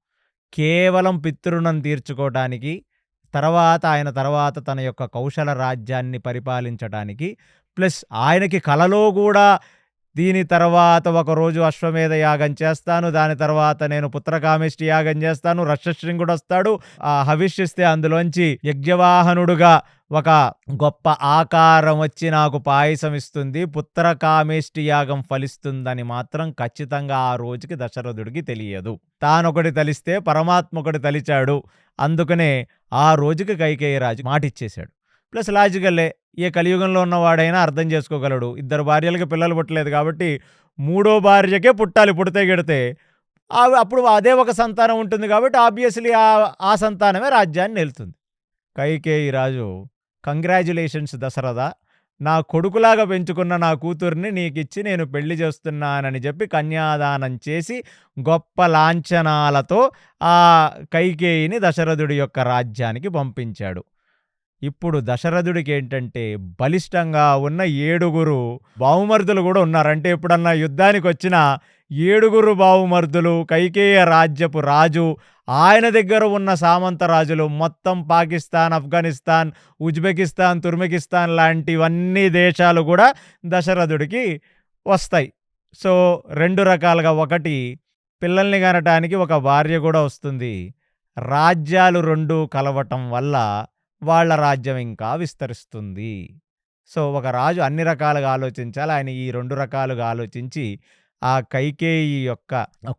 Speaker 2: కేవలం పితృణం తీర్చుకోవటానికి, ఆయన తర్వాత తన యొక్క కౌశల రాజ్యాన్ని పరిపాలించడానికి, ప్లస్ ఆయనకి కలలో కూడా దీని తర్వాత ఒకరోజు అశ్వమేధ యాగం చేస్తాను, దాని తర్వాత నేను పుత్రకామేష్టి యాగం చేస్తాను, రక్షశృంగుడు వస్తాడు, ఆ హవిష్యిస్తే అందులోంచి యజ్ఞవాహనుడుగా ఒక గొప్ప ఆకారం వచ్చి నాకు పాయసం ఇస్తుంది, పుత్రకామేష్టి యాగం ఫలిస్తుందని మాత్రం ఖచ్చితంగా ఆ రోజుకి దశరథుడికి తెలియదు. తానొకటి తలిస్తే పరమాత్మ ఒకటి తలిచాడు. అందుకనే ఆ రోజుకి కైకేయి రాజు మాటిచ్చేశాడు. ప్లస్ లాజికల్లే, ఏ కలియుగంలో ఉన్నవాడైనా అర్థం చేసుకోగలడు. ఇద్దరు భార్యలకి పిల్లలు పుట్టలేదు కాబట్టి మూడో భార్యకే పుట్టాలి. పుడితే గెడితే అప్పుడు అదే ఒక సంతానం ఉంటుంది కాబట్టి ఆబ్వియస్లీ ఆ సంతానమే రాజ్యాన్ని నిలుతుంది. కైకేయి రాజు, కంగ్రాచ్యులేషన్స్ దశరథ, నా కొడుకులాగా పెంచుకున్న నా కూతుర్ని నీకిచ్చి నేను పెళ్లి చేస్తున్నానని చెప్పి కన్యాదానం చేసి గొప్ప లాంఛనాలతో ఆ కైకేయిని దశరథుడి యొక్క రాజ్యానికి పంపించాడు. ఇప్పుడు దశరథుడికేంటంటే బలిష్టంగా ఉన్న 7 బావుమరుదులు గూడా ఉన్నారు. అంటే ఎప్పుడన్నా యుద్ధానికొచ్చిన 7 బావుమరుదులు, కైకేయ రాజ్యపు రాజు, ఆయన దగ్గర ఉన్న సామంత రాజులు, మొత్తం పాకిస్తాన్, ఆఫ్ఘనిస్తాన్, ఉజ్బెకిస్తాన్, తుర్మెకిస్తాన్ లాంటివన్నీ దేశాలు గూడా దశరథుడికి వస్తాయి. సో, 2 రకాలుగా, ఒకటి పిల్లల్ని కనటానికి ఒక భార్య గూడా వస్తుంది. రాజ్యాలు 2 కలవటం వల్ల వాళ్ళ రాజ్యం ఇంకా విస్తరిస్తుంది. సో, ఒక రాజు అన్ని రకాలుగా ఆలోచించాలి. ఆయన ఈ 2 రకాలుగా ఆలోచించి ఆ కైకేయి యొక్క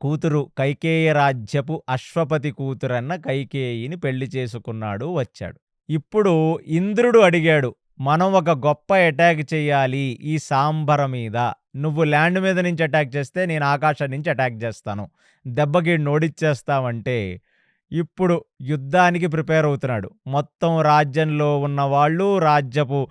Speaker 2: కూతురు, కైకేయ రాజ్యపు అశ్వపతి కూతురన్న కైకేయిని పెళ్లి చేసుకున్నాడు, వచ్చాడు. ఇప్పుడు ఇంద్రుడు అడిగాడు, మనం ఒక గొప్ప అటాక్ చెయ్యాలి ఈ సాంబర మీద. నువ్వు ల్యాండ్ మీద నుంచి అటాక్ చేస్తే నేను ఆకాశం నుంచి అటాక్ చేస్తాను. దెబ్బకి ఓడిచ్చేస్తామంటే ఇప్పుడు యుద్ధానికి ప్రిపేర్ అవుతున్నాడు. మొత్తం రాజ్యంలో ఉన్నవాళ్ళు, రాజ్యపు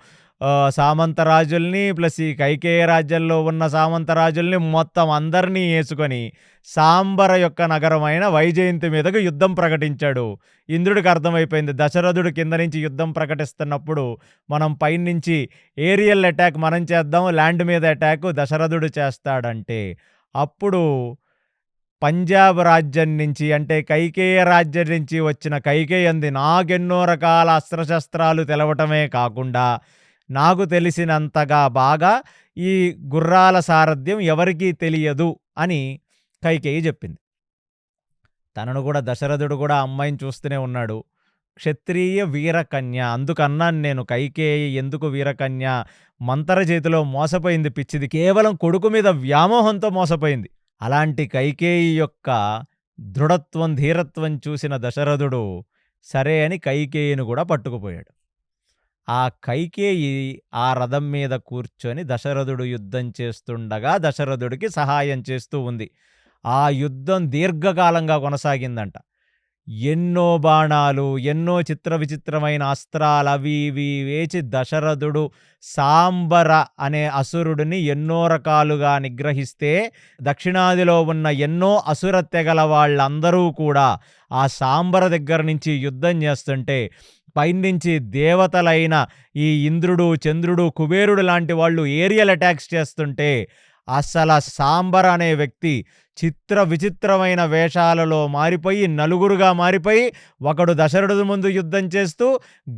Speaker 2: సామంత రాజుల్ని ప్లస్ ఈ కైకేయ రాజ్యంలో ఉన్న సామంత రాజుల్ని మొత్తం అందరినీ యేసుకొని సాంబర యొక్క నగరమైన వైజయంతి మీదకు యుద్ధం ప్రకటించాడు. ఇంద్రుడికి అర్థమైపోయింది, దశరథుడు కింద నుంచి యుద్ధం ప్రకటిస్తున్నప్పుడు మనం పైనుంచి ఏరియల్ అటాక్ మనం చేద్దాం, ల్యాండ్ మీద అటాక్ దశరథుడు చేస్తాడంటే అప్పుడు పంజాబ్ రాజ్యం నుంచి, అంటే కైకేయ రాజ్యం నుంచి వచ్చిన కైకేయి అంది, నాకెన్నో రకాల అస్త్రశస్త్రాలు తెలవటమే కాకుండా నాకు తెలిసినంతగా బాగా ఈ గుర్రాల సారథ్యం ఎవరికీ తెలియదు అని కైకేయి చెప్పింది. తనను కూడా దశరథుడు కూడా అమ్మాయిని చూస్తూనే ఉన్నాడు. క్షత్రియ వీరకన్య, అందుకన్నాను నేను కైకేయి ఎందుకు వీరకన్య, మంతర చేతిలో మోసపోయింది పిచ్చిది, కేవలం కొడుకు మీద వ్యామోహంతో మోసపోయింది. అలాంటి కైకేయి యొక్క దృఢత్వం, ధీరత్వం చూసిన దశరథుడు సరే అని కైకేయిని కూడా పట్టుకుపోయాడు. ఆ కైకేయి ఆ రథం మీద కూర్చొని దశరథుడు యుద్ధం చేస్తుండగా దశరథుడికి సహాయం చేస్తూ ఉంది. ఆ యుద్ధం దీర్ఘకాలంగా కొనసాగిందంట. ఎన్నో బాణాలు, ఎన్నో చిత్ర విచిత్రమైన అస్త్రాలు అవి ఇవి వేచి దశరథుడు సాంబర అనే అసురుడిని ఎన్నో రకాలుగా నిగ్రహిస్తే, దక్షిణాదిలో ఉన్న ఎన్నో అసుర తెగల వాళ్ళందరూ కూడా ఆ సాంబర దగ్గర నుంచి యుద్ధం చేస్తుంటే, పైనుంచి దేవతలైన ఈ ఇంద్రుడు, చంద్రుడు, కుబేరుడు లాంటి వాళ్ళు ఏరియల్ అటాక్స్ చేస్తుంటే, అసలు సాంబర అనే వ్యక్తి చిత్ర విచిత్రమైన వేషాలలో మారిపోయి, నలుగురుగా మారిపోయి, ఒకడు దశరథుడి ముందు యుద్ధం చేస్తూ,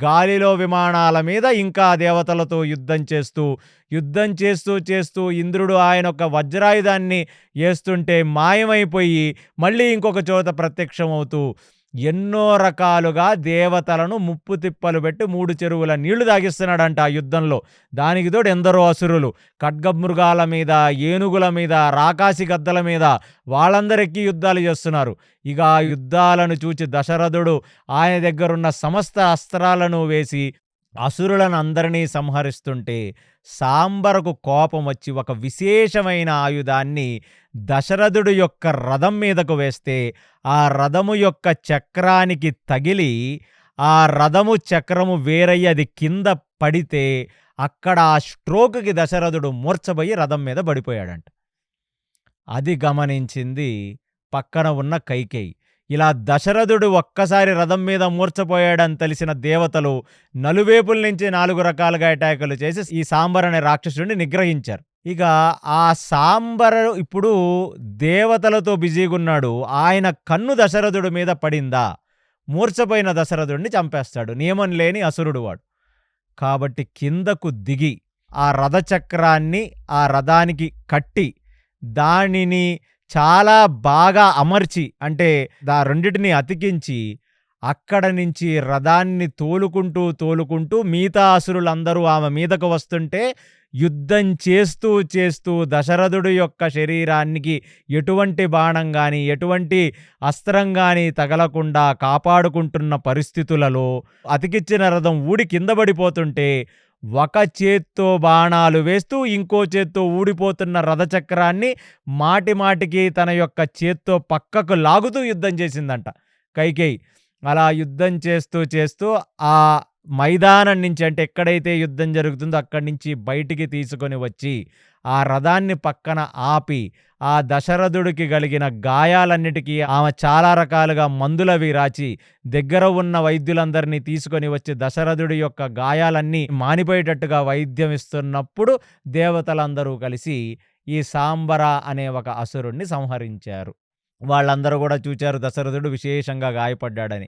Speaker 2: గాలిలో విమానాల మీద ఇంకా దేవతలతో యుద్ధం చేస్తూ ఇంద్రుడు ఆయన ఒక వజ్రాయుధాన్ని వేస్తుంటే మాయమైపోయి మళ్ళీ ఇంకొక చోట ప్రత్యక్షమవుతూ ఎన్నో రకాలుగా దేవతలను ముప్పు తిప్పలు పెట్టి 3 చెరువుల నీళ్లు తాగిస్తున్నాడంట ఆ యుద్ధంలో. దానికి తోడు ఎందరో అసురులు ఖడ్గమృగాల మీద, ఏనుగుల మీద, రాకాసి గద్దల మీద వాళ్ళందరికీ యుద్ధాలు చేస్తున్నారు. ఇక ఆ యుద్ధాలను చూచి దశరథుడు ఆయన దగ్గరున్న సమస్త అస్త్రాలను వేసి అసురులను అందరినీ సంహరిస్తుంటే సాంబరకు కోపం వచ్చి ఒక విశేషమైన ఆయుధాన్ని దశరథుడు యొక్క రథం మీదకు వేస్తే, ఆ రథము యొక్క చక్రానికి తగిలి ఆ రథము చక్రము వేరయ్యి అది కింద పడితే అక్కడ ఆ స్ట్రోక్కి దశరథుడు మూర్ఛపోయి రథం మీద పడిపోయాడంట. అది గమనించింది పక్కన ఉన్న కైకేయి. ఇలా దశరథుడు ఒక్కసారి రథం మీద మూర్ఛపోయాడని తెలిసిన దేవతలు నలువైపుల నుంచి 4 రకాలుగా అటాకులు చేసి ఈ సాంబర్ అనే రాక్షసుడిని నిగ్రహించారు. ఇక ఆ సాంబర్ ఇప్పుడు దేవతలతో బిజీగా ఉన్నాడు. ఆయన కన్ను దశరథుడి మీద పడిందా, మూర్ఛపోయిన దశరథుడిని చంపేస్తాడు. నియమం లేని అసురుడు వాడు. కాబట్టి కిందకు దిగి ఆ రథచక్రాన్ని ఆ రథానికి కట్టి దానిని చాలా బాగా అమర్చి, అంటే రెండిటిని అతికించి అక్కడ నుంచి రథాన్ని తోలుకుంటూ మిగతా అసురులందరూ ఆమె మీదకు వస్తుంటే యుద్ధం చేస్తూ దశరథుడు యొక్క శరీరానికి ఎటువంటి బాణం కానీ ఎటువంటి అస్త్రం కానీ తగలకుండా కాపాడుకుంటున్న పరిస్థితులలో అతికిచ్చిన రథం ఊడి కింద పడిపోతుంటే ఒక చేత్తో బాణాలు వేస్తూ ఇంకో చేత్తో ఊడిపోతున్న రథచక్రాన్ని మాటికి తన యొక్క చేత్తో పక్కకు లాగుతూ యుద్ధం చేసిందంట కైకేయి. అలా యుద్ధం చేస్తూ ఆ మైదానం నుంచి అంటే ఎక్కడైతే యుద్ధం జరుగుతుందో అక్కడి నుంచి బయటికి తీసుకొని వచ్చి ఆ రథాన్ని పక్కన ఆపి ఆ దశరథుడికి కలిగిన గాయాలన్నిటికీ ఆమె చాలా రకాలుగా మందులవి రాచి దగ్గర ఉన్న వైద్యులందరినీ తీసుకొని వచ్చి దశరథుడి యొక్క గాయాలన్నీ మానిపోయేటట్టుగా వైద్యం ఇస్తున్నప్పుడు దేవతలందరూ కలిసి ఈ సాంబర అనే ఒక అసురుణ్ణి సంహరించారు. వాళ్ళందరూ కూడా చూచారు దశరథుడు విశేషంగా గాయపడ్డాడని.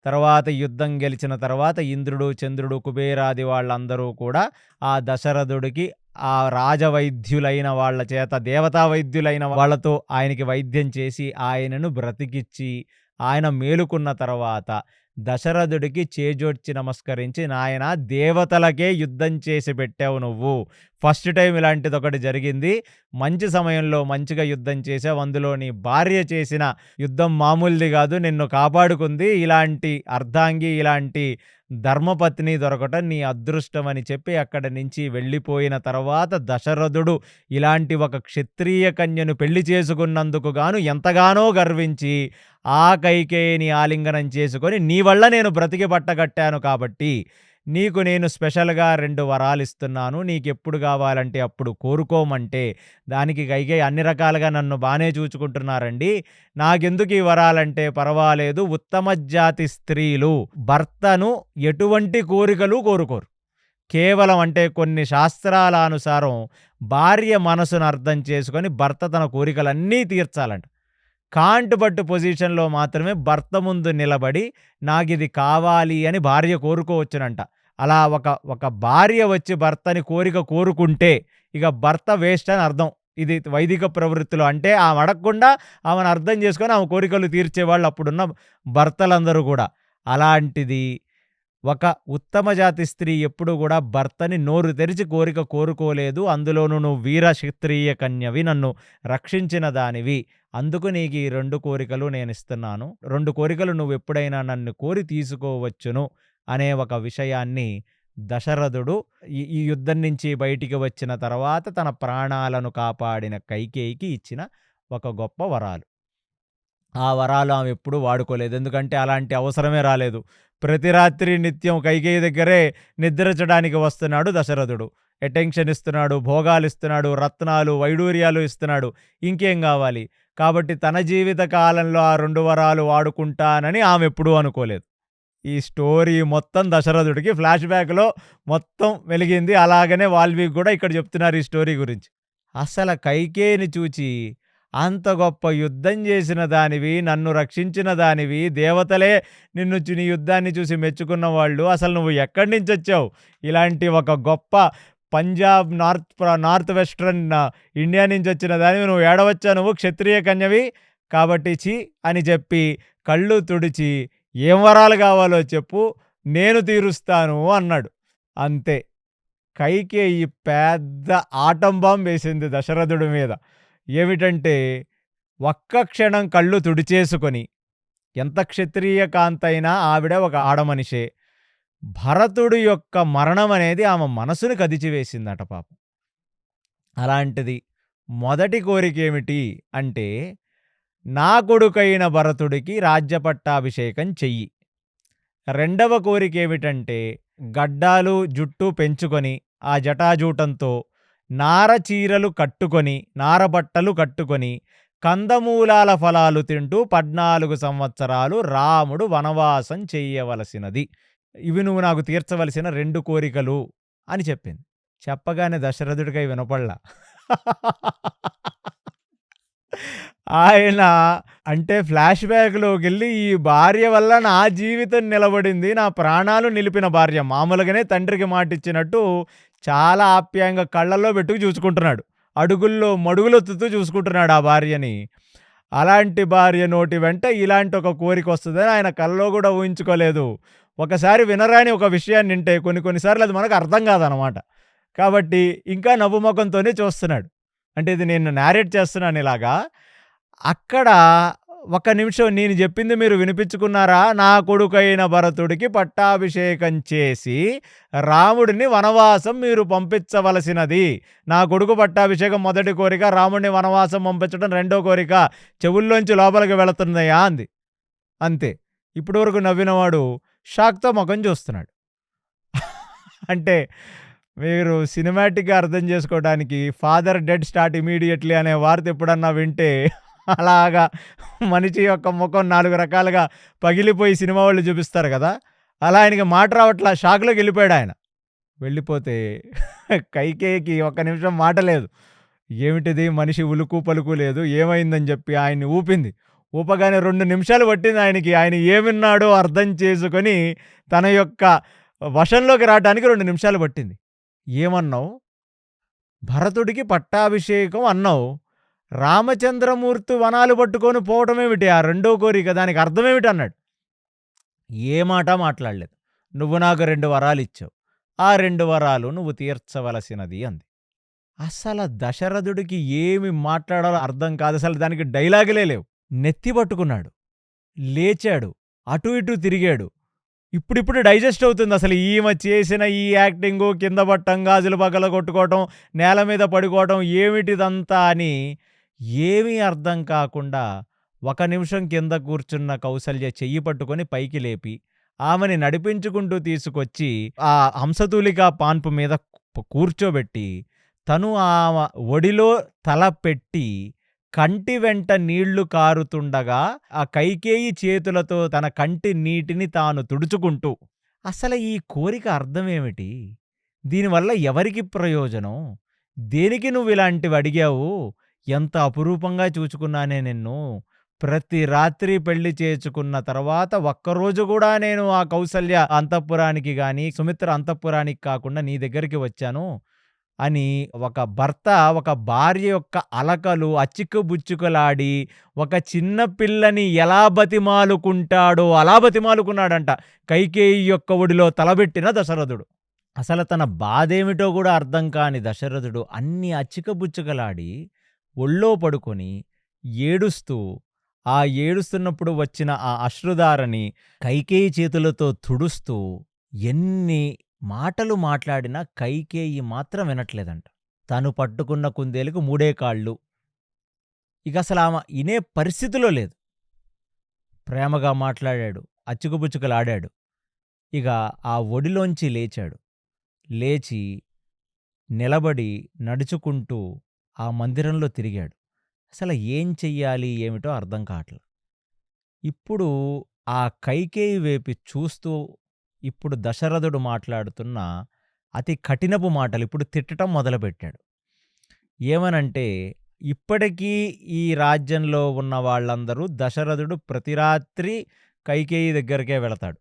Speaker 2: తర్వాత యుద్ధం గెలిచిన తర్వాత ఇంద్రుడు, చంద్రుడు, కుబేరాది వాళ్ళందరూ కూడా ఆ దశరథుడికి ఆ రాజవైద్యులైన వాళ్ళ చేత, దేవతా వైద్యులైన వాళ్ళతో ఆయనకి వైద్యం చేసి ఆయనను బ్రతికిచ్చి, ఆయన మేలుకున్న తర్వాత దశరథుడికి చేజోడ్చి నమస్కరించి, నాయనా దేవతలకే యుద్ధం చేసి పెట్టావు నువ్వు. ఫస్ట్ టైం ఇలాంటిదొకటి జరిగింది. మంచి సమయంలో మంచిగా యుద్ధం చేసావు. అందులో నీ భార్య చేసిన యుద్ధం మామూలుది కాదు. నిన్ను కాపాడుకుంది. ఇలాంటి అర్ధాంగి, ఇలాంటి ధర్మపత్ని దొరకటం నీ అదృష్టం అని చెప్పి అక్కడి నుంచి వెళ్ళిపోయిన తర్వాత దశరథుడు ఇలాంటి ఒక క్షత్రియ కన్యను పెళ్లి చేసుకున్నందుకు గాను ఎంతగానో గర్వించి ఆ కైకేయిని ఆలింగనం చేసుకొని, నీ వల్ల నేను బ్రతికి బట్టగట్టాను కాబట్టి నీకు నేను స్పెషల్‌గా 2 వరాలిస్తున్నాను. నీకెప్పుడు కావాలంటే అప్పుడు కోరుకోమంటే, దానికి కైకేయి అన్ని రకాలుగా నన్ను బానే చూచుకుంటున్నారండి. నాకెందుకు ఈ వరాలంటే పర్వాలేదు. ఉత్తమ జాతి స్త్రీలు భర్తను ఎటువంటి కోరికలు కోరుకోరు. కేవలం అంటే కొన్ని శాస్త్రాల అనుసారం భార్య మనసును అర్థం చేసుకొని భర్త తన కోరికలన్నీ తీర్చాలంట. కాంట్ బట్టు పొజిషన్‌లో మాత్రమే భర్త ముందు నిలబడి నాకిది కావాలి అని భార్య కోరుకోవచ్చునంట. అలా ఒక భార్య వచ్చి భర్తని కోరిక కోరుకుంటే ఇక భర్త వేస్ట్ అని అర్థం. ఇది వైదిక ప్రవృత్తిలో. అంటే ఆమె అడగకుండా ఆమెను అర్థం చేసుకొని ఆమె కోరికలు తీర్చేవాళ్ళు అప్పుడున్న భర్తలందరూ కూడా. అలాంటిది ఒక ఉత్తమ జాతి స్త్రీ ఎప్పుడూ కూడా భర్తని నోరు తెరిచి కోరిక కోరుకోలేదు. అందులోనూ నువ్వు వీర క్షత్రియ కన్యవి, నన్ను రక్షించిన దానివి. అందుకు నీకు ఈ 2 కోరికలు నేనిస్తున్నాను. 2 కోరికలు నువ్వెప్పుడైనా నన్ను కోరి తీసుకోవచ్చును అనే ఒక విషయాన్ని దశరథుడు ఈ యుద్ధం నుంచి బయటికి వచ్చిన తర్వాత తన ప్రాణాలను కాపాడిన కైకేయికి ఇచ్చిన ఒక గొప్ప వరాలు. ఆ వరాలు ఆమె ఎప్పుడూ వాడుకోలేదు. ఎందుకంటే అలాంటి అవసరమే రాలేదు. ప్రతి రాత్రి నిత్యం కైకేయి దగ్గరే నిద్రించడానికి వస్తున్నాడు దశరథుడు. అటెన్షన్ ఇస్తున్నాడు, భోగాలు ఇస్తున్నాడు, రత్నాలు, వైడూర్యాలు ఇస్తున్నాడు. ఇంకేం కావాలి? కాబట్టి తన జీవిత కాలంలో ఆ 2 వరాలు వాడుకుంటానని ఆమె ఎప్పుడూ అనుకోలేదు. ఈ స్టోరీ మొత్తం దశరథుడికి ఫ్లాష్ బ్యాక్‌లో మొత్తం వెలిగింది. అలాగనే వాల్మీకి కూడా ఇక్కడ చెప్తున్నారు ఈ స్టోరీ గురించి. అసలు కైకేయిని చూచి అంత గొప్ప యుద్ధం చేసిన దానివి, నన్ను రక్షించిన దానివి, దేవతలే నీ యుద్ధాన్ని చూసి మెచ్చుకున్న వాళ్ళు, అసలు నువ్వు ఎక్కడి నుంచొచ్చావు? ఇలాంటి ఒక గొప్ప పంజాబ్, నార్త్ వెస్ట్రన్ ఇండియా నుంచి వచ్చిన దానివి, నువ్వు ఏడవచ్చావు, నువ్వు క్షత్రియ కన్యవి కాబట్టి ఛీ అని చెప్పి కళ్ళు తుడిచి, ఏం వరాలు కావాలో చెప్పు, నేను తీరుస్తాను అన్నాడు. అంతే. కైకేయి పెద్ద ఆటం బాంబ్ వేసింది దశరథుడి మీద. ఏమిటంటే ఒక్క క్షణం కళ్ళు తుడిచేసుకొని, ఎంత క్షత్రియ కాంతైనా ఆవిడ ఒక ఆడమనిషే, భరతుడి యొక్క మరణం అనేది ఆమె మనసుని కదిచివేసిందట పాపం. అలాంటిది మొదటి కోరిక ఏమిటి అంటే, నా కొడుకైన భరతుడికి రాజ్యపట్టాభిషేకం చెయ్యి. రెండవ కోరిక ఏమిటంటే, గడ్డాలు జుట్టు పెంచుకొని ఆ జటాజూటంతో నార చీరలు కట్టుకొని, నారబట్టలు కట్టుకొని, కందమూలాల ఫలాలు తింటూ 14 సంవత్సరాలు రాముడు వనవాసం చెయ్యవలసినది. ఇవి నువ్వు నాకు తీర్చవలసిన 2 కోరికలు అని చెప్పింది. చెప్పగానే దశరథుడికై వినపడలా. ఆయన అంటే ఫ్లాష్ బ్యాక్‌లోకెళ్ళి, ఈ భార్య వల్ల నా జీవితం నిలబడింది, నా ప్రాణాలు నిలిపిన భార్య. మామూలుగానే తండ్రికి మాటిచ్చినట్టు చాలా ఆప్యాయంగా కళ్ళల్లో పెట్టుకు చూసుకుంటున్నాడు. అడుగుల్లో మడుగులొత్తుతూ చూసుకుంటున్నాడు ఆ భార్యని. అలాంటి భార్య నోటి వెంట ఇలాంటి ఒక కోరిక వస్తుందని ఆయన కల్లో కూడా ఊహించుకోలేదు. ఒకసారి వినరాని ఒక విషయాన్ని వింటే కొన్ని సార్లు అది మనకు అర్థం కాదనమాట. కాబట్టి ఇంకా నవ్వు ముఖంతోనే చూస్తున్నాడు. అంటే ఇది నేను నేరేట్ చేస్తున్నాను ఇలాగా. అక్కడ ఒక నిమిషం, నేను చెప్పింది మీరు వినిపించుకున్నారా? నా కొడుకైన భరతుడికి పట్టాభిషేకం చేసి రాముడిని వనవాసం మీరు పంపించవలసినది. నా కొడుకు పట్టాభిషేకం మొదటి కోరిక, రాముడిని వనవాసం పంపించడం రెండో కోరిక. చెవుల్లోంచి లోపలికి వెళుతున్నాయా అంది. అంతే. ఇప్పటివరకు నవ్వినవాడు షాక్‌తో ముఖం చూస్తున్నాడు. అంటే మీరు సినిమాటిక్‌గా అర్థం చేసుకోవడానికి 'ఫాదర్ డెడ్ స్టార్ట్ ఇమ్మీడియేట్‌లీ' అనే వార్త ఎప్పుడన్నా వింటే అలాగా మనిషి యొక్క ముఖం 4 రకాలుగా పగిలిపోయి సినిమా వాళ్ళు చూపిస్తారు గదా! అలా ఆయనకి మాట రావట్లా. షాక్‌లోకెళ్ళిపోయాడాయన. వెళ్ళిపోతే కైకేయికి ఒక్క నిమిషం మాట లేదు. ఏమిటిది మనిషి ఉలుకు పలుకు లేదు. ఏమైందని జెప్పి ఆయన్ని ఊపింది. ఊపగానే 2 నిమిషాలు పట్టింది ఆయనకి. ఆయన ఏమిన్నాడో అర్థం చేసుకొని తన యొక్క వశంలోకి రావటానికి 2 నిమిషాలు పట్టింది. ఏమన్నావు? భరతుడికి పట్టాభిషేకం అన్నావు. రామచంద్రమూర్తి వనాలు పట్టుకొని పోవటమేమిటి? ఆ రెండో కోరిక దానికి అర్థమేమిటన్నాడు. ఏ మాట మాట్లాడలేదు. నువ్వు నాకు 2 వరాలిచ్చావు. ఆ 2 వరాలు నువ్వు తీర్చవలసినది అంది. అసల దశరథుడికి ఏమి మాట్లాడాలో అర్థం కాదు. అసలు దానికి డైలాగులే లేవు. నెత్తి పట్టుకున్నాడు. లేచాడు. అటు ఇటు తిరిగాడు. ఇప్పుడిప్పుడు డైజెస్ట్ అవుతుంది అసలు ఈమె చేసిన ఈ యాక్టింగు, కింద పట్టం, గాజులు పగలగొట్టుకోవటం, నేల మీద పడుకోవటం ఏమిటిదంతా అని ఏమీ అర్థం కాకుండా ఒక నిమిషం కింద కూర్చున్న కౌసల్య చెయ్యి పట్టుకొని పైకి లేపి, ఆమెని నడిపించుకుంటూ తీసుకొచ్చి ఆ హంసతూలికా పాన్పు మీద కూర్చోబెట్టి, తను ఆమె ఒడిలో తల పెట్టి కంటి వెంట నీళ్లు కారుతుండగా ఆ కైకేయి చేతులతో తన కంటి నీటిని తాను తుడుచుకుంటూ, అసలు ఈ కోరిక అర్థమేమిటి? దీనివల్ల ఎవరికి ప్రయోజనం? దేనికి నువ్విలాంటివి అడిగావు? ఎంత అపురూపంగా చూచుకున్నానే నిన్ను. ప్రతి రాత్రి పెళ్లి చేసుకున్న తర్వాత ఒక్కరోజు కూడా నేను ఆ కౌసల్య అంతఃపురానికి గాని, సుమిత్ర అంతఃపురానికి కాకుండా నీ దగ్గరికి వచ్చాను అని ఒక భర్త ఒక భార్య యొక్క అలకలు అచిక్కుబుచ్చుకలాడి ఒక చిన్న పిల్లని ఎలా బతిమాలుకుంటాడో అలా బతిమాలుకున్నాడంట కైకేయి యొక్క ఒడిలో తలబెట్టిన దశరథుడు. అసలు తన బాధేమిటో కూడా అర్థం కాని దశరథుడు అన్ని అచికబుచ్చుకలాడి ఒళ్ళో పడుకొని ఏడుస్తూ ఆ ఏడుస్తున్నప్పుడు వచ్చిన ఆ అశ్రుధారని కైకేయి చేతులతో తుడుస్తూ ఎన్ని మాటలు మాట్లాడినా కైకేయి మాత్రం వినట్లేదంట. తను పట్టుకున్న కుందేలుకు 3 కాళ్ళు. ఇక అసలు ఆమె ఇనే పరిస్థితిలో లేదు. ప్రేమగా మాట్లాడాడు. అచ్చుకుబుచ్చుకలాడాడు. ఇక ఆ ఒడిలోంచి లేచాడు. లేచి నిలబడి నడుచుకుంటూ ఆ మందిరంలో తిరిగాడు. అసలు ఏం చెయ్యాలి ఏమిటో అర్థం కావట్ల. ఇప్పుడు ఆ కైకేయి వైపు చూస్తూ ఇప్పుడు దశరథుడు మాట్లాడుతున్న అతి కఠినపు మాటలు ఇప్పుడు తిట్టటం మొదలుపెట్టాడు. ఏమనంటే ఇప్పటికీ ఈ రాజ్యంలో ఉన్న వాళ్ళందరూ దశరథుడు ప్రతి రాత్రి కైకేయి దగ్గరికే వెళతాడు.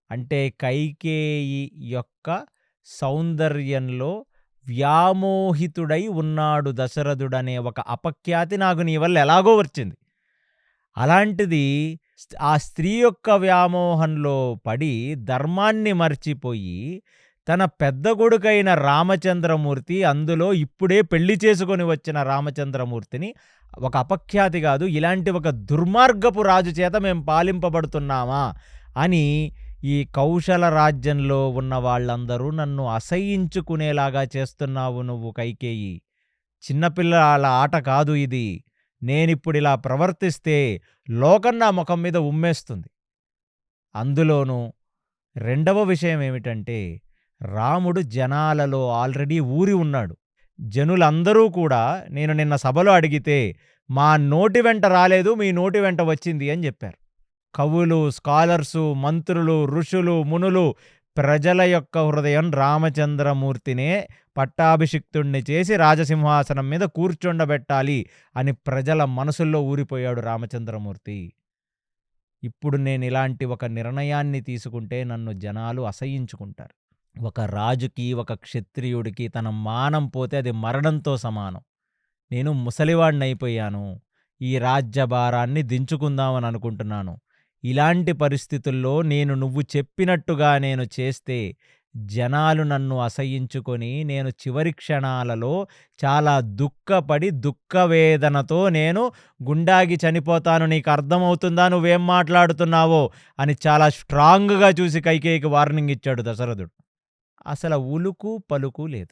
Speaker 2: అంటే కైకేయి యొక్క సౌందర్యంలో వ్యామోహితుడై ఉన్నాడు దశరథుడనే ఒక అపఖ్యాతి నాకు నీ వల్ల ఎలాగో వచ్చింది. అలాంటిది ఆ స్త్రీ యొక్క వ్యామోహంలో పడి ధర్మాన్ని మర్చిపోయి తన పెద్ద కొడుకైన రామచంద్రమూర్తి, అందులో ఇప్పుడే పెళ్లి చేసుకొని వచ్చిన రామచంద్రమూర్తిని ఒక అపఖ్యాతి కాదు, ఇలాంటి ఒక దుర్మార్గపు రాజు చేత మేము పాలింపబడుతున్నామా అని ఈ కౌశల రాజ్యంలో ఉన్న వాళ్ళందరూ నన్ను అసహ్యించుకునేలాగా చేస్తున్నావు నువ్వు కైకేయి. చిన్నపిల్లల ఆట కాదు ఇది. నేనిప్పుడిలా ప్రవర్తిస్తే లోకం నా ముఖం మీద ఉమ్మేస్తుంది. అందులోనూ రెండవ విషయం ఏమిటంటే రాముడు జనాలలో ఆల్రెడీ ఊరి ఉన్నాడు. జనులందరూ కూడా నేను నిన్న సభలో అడిగితే మా నోటి వెంట రాలేదు, మీ నోటి వెంట వచ్చింది అని చెప్పారు. కవులు, స్కాలర్సు, మంత్రులు, ఋషులు, మునులు ప్రజల యొక్క హృదయం రామచంద్రమూర్తినే పట్టాభిషిక్తుణ్ణి చేసి రాజసింహాసనం మీద కూర్చుండబెట్టాలి అని ప్రజల మనసుల్లో ఊరిపోయాడు రామచంద్రమూర్తి. ఇప్పుడు నేను ఇలాంటి ఒక నిర్ణయాన్ని తీసుకుంటే నన్ను జనాలు అసహ్యించుకుంటారు. ఒక రాజుకి, ఒక క్షత్రియుడికి తన మానం పోతే అది మరణంతో సమానం. నేను ముసలివాడినైపోయాను. ఈ రాజ్యభారాన్ని దించుకుందామని అనుకుంటున్నాను. ఇలాంటి పరిస్థితుల్లో నువ్వు చెప్పినట్టుగా నేను చేస్తే జనాలు నన్ను అసహ్యించుకొని నేను చివరి క్షణాలలో చాలా దుఃఖపడి దుఃఖవేదనతో నేను గుండాగి చనిపోతాను. నీకు అర్థమవుతుందా నువ్వేం మాట్లాడుతున్నావో అని చాలా స్ట్రాంగ్గా చూసి కైకేయికి వార్నింగ్ ఇచ్చాడు దశరథుడు. అసలు ఉలుకు పలుకు లేదు.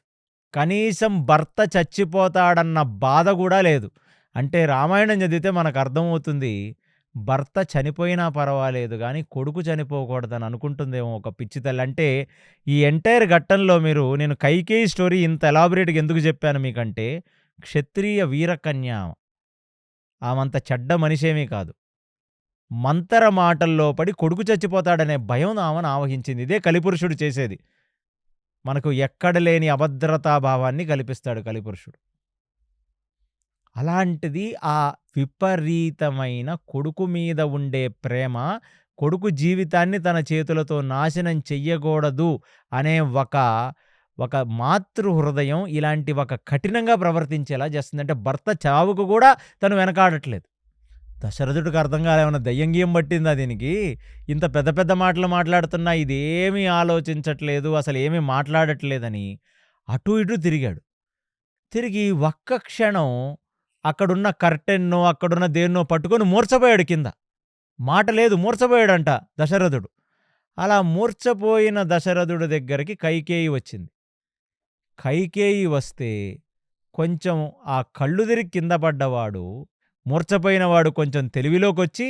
Speaker 2: కనీసం భర్త చచ్చిపోతాడన్న బాధ కూడా లేదు. అంటే రామాయణం చదివితే మనకు అర్థమవుతుంది భర్త చనిపోయినా పర్వాలేదు గానీ, కొడుకు చనిపోకూడదని అనుకుంటుందేమో ఒక పిచ్చి తల్లి. అంటే ఈ ఎంటైర్ ఘట్టంలో నేను కైకేయి స్టోరీ ఇంత ఎలాబొరేట్‌గా ఎందుకు జెప్పాను మీకంటే, క్షత్రియ వీరకన్య ఆమంత చెడ్డ మనిషేమీ కాదు. మంతర మాటల్లో పడి కొడుకు చచ్చిపోతాడనే భయం ఆమెను ఆవహించింది. ఇదే కలిపురుషుడు చేసేది. మనకు ఎక్కడ లేని అభద్రతా భావాన్ని కల్పిస్తాడు కలిపురుషుడు. అలాంటిది ఆ విపరీతమైన కొడుకు మీద ఉండే ప్రేమ, కొడుకు జీవితాన్ని తన చేతులతో నాశనం చెయ్యకూడదు అనే ఒక మాతృ హృదయం ఇలాంటి ఒక కఠినంగా ప్రవర్తించేలా చేస్తుంది. అంటే భర్త చావుకు కూడా తను వెనకాడట్లేదు. దశరథుడికి అర్థం కాలే, ఏమన్నా దెయ్యం గియ్యం పట్టిందా దీనికి? ఇంత పెద్ద పెద్ద మాటలు మాట్లాడుతున్నా ఇదేమీ ఆలోచించట్లేదు, అసలేమీ మాట్లాడట్లేదని అటూ ఇటూ తిరిగాడు. తిరిగి ఒక్క క్షణం అక్కడున్న కర్టెన్నో, అక్కడున్న దేన్నో పట్టుకొని మూర్ఛపోయాడు కింద. మాట లేదు, మూర్ఛపోయాడంట దశరథుడు. అలా మూర్ఛపోయిన దశరథుడి దగ్గరికి కైకేయి వచ్చింది. కైకేయి వస్తే కొంచెం ఆ కళ్ళు తిరిగి కింద పడ్డవాడు, మూర్ఛపోయినవాడు కొంచెం తెలివిలోకొచ్చి,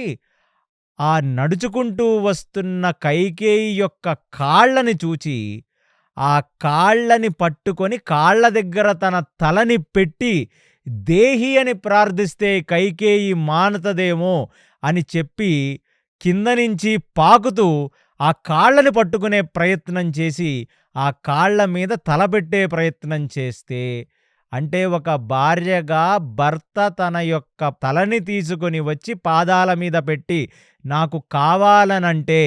Speaker 2: ఆ నడుచుకుంటూ వస్తున్న కైకేయి యొక్క కాళ్ళని చూచి, ఆ కాళ్ళని పట్టుకొని కాళ్ళ దగ్గర తన తలని పెట్టి, దేహి అని ప్రార్థిస్తే కైకేయి మానుతదేమో అని చెప్పి, కింద నుంచి పాకుతూ ఆ కాళ్ళని పట్టుకునే ప్రయత్నం చేసి, ఆ కాళ్ళ మీద తలపెట్టే ప్రయత్నం చేస్తే, అంటే ఒక భార్యగా భర్త తన యొక్క తలని తీసుకొని వచ్చి పాదాల మీద పెట్టి, నాకు కావాలనంటే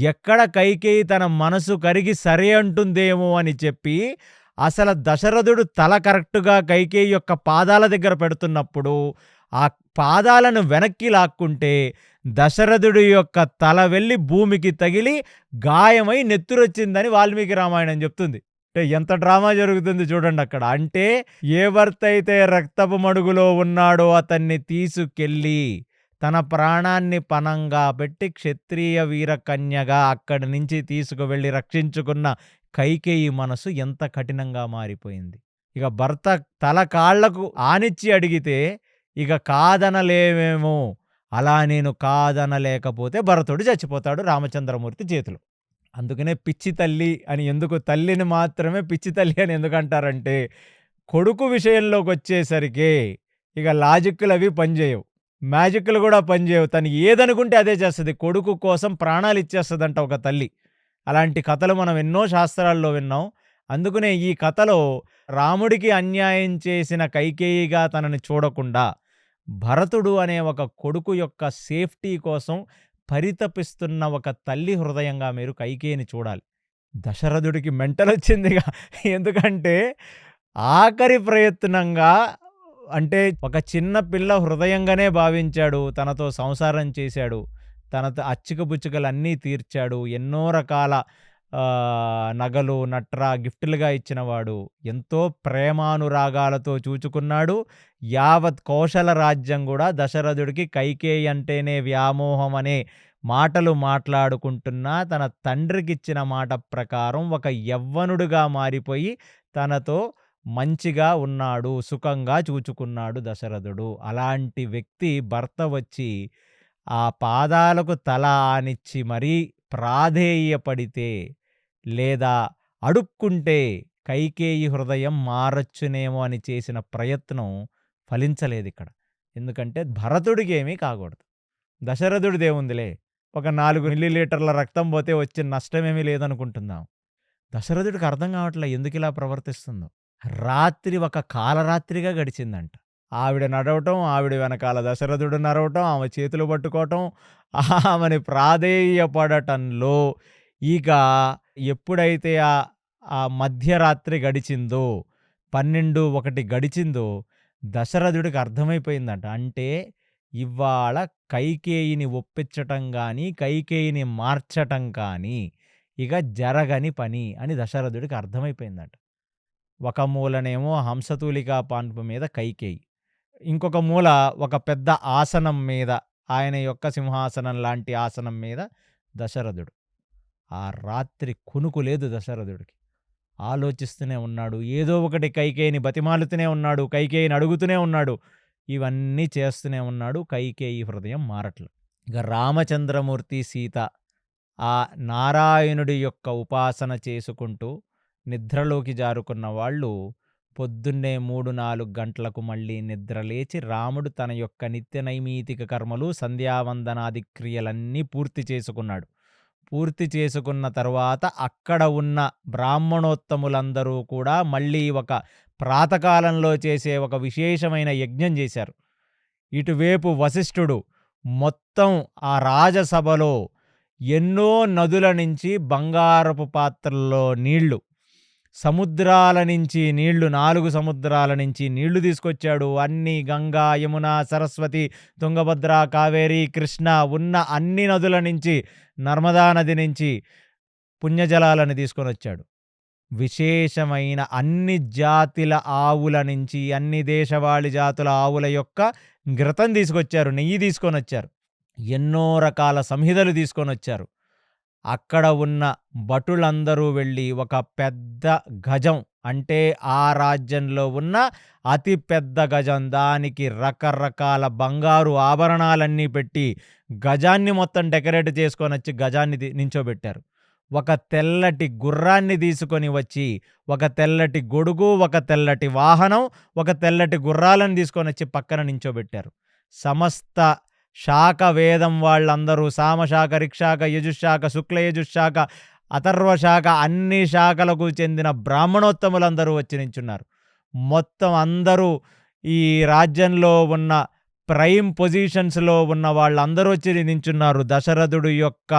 Speaker 2: ఎక్కడ కైకేయి తన మనసు కరిగి సరే అంటుందేమో అని చెప్పి, అసలు దశరథుడు తల కరెక్ట్‌గా కైకేయి యొక్క పాదాల దగ్గర పెడుతున్నప్పుడు, ఆ పాదాలను వెనక్కి లాక్కుంటే, దశరథుడి యొక్క తల వెళ్ళి భూమికి తగిలి గాయమై నెత్తురొచ్చిందని వాల్మీకి రామాయణం చెప్తుంది. అంటే ఎంత డ్రామా జరుగుతుంది చూడండక్కడ. అంటే ఏ భర్త అయితే రక్తపు మడుగులో ఉన్నాడో అతన్ని తీసుకెళ్ళి తన ప్రాణాన్ని పణంగా పెట్టి క్షత్రియ వీరకన్యగా అక్కడి నుంచి తీసుకువెళ్ళి రక్షించుకున్న కైకేయి మనసు ఎంత కఠినంగా మారిపోయింది. ఇక భర్త తల కాళ్లకు ఆనిచ్చి అడిగితే ఇక కాదనలేమేమో. అలా నేను కాదనలేకపోతే భరతుడు చచ్చిపోతాడు రామచంద్రమూర్తి చేతిలో. అందుకనే పిచ్చి తల్లి అని ఎందుకు, తల్లిని మాత్రమే పిచ్చి తల్లి అని ఎందుకంటారంటే, కొడుకు విషయంలోకొచ్చేసరికి ఇక లాజిక్కులవి పనిచేయవు, మ్యాజిక్లు కూడా పనిచేయవు. తను ఏదనుకుంటే అదే చేస్తుంది. కొడుకు కోసం ప్రాణాలు ఇచ్చేస్తుందంట ఒక తల్లి. అలాంటి కథలు మనం ఎన్నో శాస్త్రాల్లో విన్నాం. అందుకనే ఈ కథలో రాముడికి అన్యాయం చేసిన కైకేయిగా తనని చూడకుండా, భరతుడు అనే ఒక కొడుకు యొక్క సేఫ్టీ కోసం పరితపిస్తున్న ఒక తల్లి హృదయంగా మీరు కైకేయిని చూడాలి. దశరథుడికి మెంటలొచ్చిందిగా. ఎందుకంటే ఆఖరి ప్రయత్నంగా, అంటే ఒక చిన్న పిల్ల హృదయంగానే భావించాడు. తనతో సంసారం చేశాడు. తనతో అచ్చికబుచ్చికలన్నీ తీర్చాడు. ఎన్నో రకాల నగలు, నట్రా గిఫ్టులుగా ఇచ్చినవాడు. ఎంతో ప్రేమానురాగాలతో చూచుకున్నాడు. యావత్ కోశల రాజ్యం కూడా దశరథుడికి కైకేయి అంటేనే వ్యామోహం అనే మాటలు మాట్లాడుకుంటున్నా, తన తండ్రికిచ్చిన మాట ప్రకారం ఒక యవ్వనుడుగా మారిపోయి తనతో మంచిగా ఉన్నాడు, సుఖంగా చూచుకున్నాడు దశరథుడు. అలాంటి వ్యక్తి భర్త వచ్చి ఆ పాదాలకు తల ఆనిచ్చి మరీ ప్రాధేయపడితే, లేదా అడుక్కుంటే కైకేయి హృదయం మారొచ్చునేమో అని చేసిన ప్రయత్నం ఫలించలేదిక్కడ. ఎందుకంటే భరతుడికి ఏమీ కాకూడదు. దశరథుడిదేముందిలే, ఒక 4 మిల్లీలీటర్ల రక్తం పోతే వచ్చే నష్టమేమీ లేదనుకుంటున్నాం. దశరథుడికి అర్థం కావట్లే ఎందుకిలా ప్రవర్తిస్తుందో. రాత్రి ఒక కాలరాత్రిగా గడిచిందంట. ఆవిడ నడవటం, ఆవిడ వెనకాల దశరథుడు నడవటం, ఆమె చేతులు పట్టుకోవటం, ఆమెని ప్రాధేయపడటంలో ఇక ఎప్పుడైతే ఆ మధ్యరాత్రి గడిచిందో, 12, 1 గడిచిందో, దశరథుడికి అర్థమైపోయిందంట. అంటే ఇవాళ కైకేయిని ఒప్పించటం గానీ, కైకేయిని మార్చటం కానీ ఇక జరగని పని అని దశరథుడికి అర్థమైపోయిందట. ఒక మూలనేమో హంసతూలికా పాన్పు మీద కైకేయి, ఇంకొక మూల ఒక పెద్ద ఆసనం మీద, ఆయన యొక్క సింహాసనం లాంటి ఆసనం మీద దశరథుడు. ఆ రాత్రి కునుకు లేదు దశరథుడికి. ఆలోచిస్తూనే ఉన్నాడు. ఏదో ఒకటి కైకేయిని బతిమాలుతూనే ఉన్నాడు. కైకేయిని అడుగుతూనే ఉన్నాడు. ఇవన్నీ చేస్తూనే ఉన్నాడు. కైకేయి హృదయం మారట్ల. ఇక రామచంద్రమూర్తి, సీత ఆ నారాయణుడి యొక్క ఉపాసన చేసుకుంటూ నిద్రలోకి జారుకున్న వాళ్ళు పొద్దున్నే 3-4 గంటలకు మళ్ళీ నిద్రలేచి రాముడు తన యొక్క నిత్య నైమితిక కర్మలు, సంధ్యావందనాది క్రియలన్నీ పూర్తి చేసుకున్నాడు. పూర్తి చేసుకున్న తర్వాత అక్కడ ఉన్న బ్రాహ్మణోత్తములందరూ కూడా మళ్ళీ ఒక ప్రాతకాలంలో చేసే ఒక విశేషమైన యజ్ఞం చేశారు. ఇటువైపు వశిష్ఠుడు మొత్తం ఆ రాజసభలో ఎన్నో నదుల నుంచి బంగారపు పాత్రల్లో నీళ్లు, సముద్రాల నుంచి నీళ్లు, 4 సముద్రాల నుంచి నీళ్లు తీసుకొచ్చాడు. అన్ని గంగా, యమున, సరస్వతి, తుంగభద్ర, కావేరి, కృష్ణ ఉన్న అన్ని నదుల నుంచి, నర్మదా నది నుంచి పుణ్యజలాలను తీసుకొని వచ్చాడు. విశేషమైన అన్ని జాతుల ఆవుల నుంచి, అన్ని దేశవాళి జాతుల ఆవుల యొక్క ఘృతం తీసుకొచ్చారు, నెయ్యి తీసుకొని వచ్చారు, ఎన్నో రకాల సంహితలు తీసుకొని వచ్చారు. అక్కడ ఉన్న భటులందరూ వెళ్ళి ఒక పెద్ద గజం, అంటే ఆ రాజ్యంలో ఉన్న అతి పెద్ద గజం, దానికి రకరకాల బంగారు ఆభరణాలన్నీ పెట్టి గజాన్ని మొత్తం డెకరేట్ చేసుకొని వచ్చి గజాన్ని నించోబెట్టారు. ఒక తెల్లటి గుర్రాన్ని తీసుకొని వచ్చి, ఒక తెల్లటి గొడుగు, ఒక తెల్లటి వాహనం, ఒక తెల్లటి గుర్రాలను తీసుకొని వచ్చి పక్కన నించోబెట్టారు. సమస్త శాఖ వేదం వాళ్ళందరూ, సామశాఖ, రిక్షాఖ, యజుశాఖ, శుక్లయజుశాఖ, అథర్వశాఖ, అన్ని శాఖలకు చెందిన బ్రాహ్మణోత్తములందరూ వచ్చి నించున్నారు. మొత్తం అందరూ ఈ రాజ్యంలో ఉన్న ప్రైమ్ పొజిషన్స్లో ఉన్న వాళ్ళందరూ వచ్చి నించున్నారు. దశరథుడు యొక్క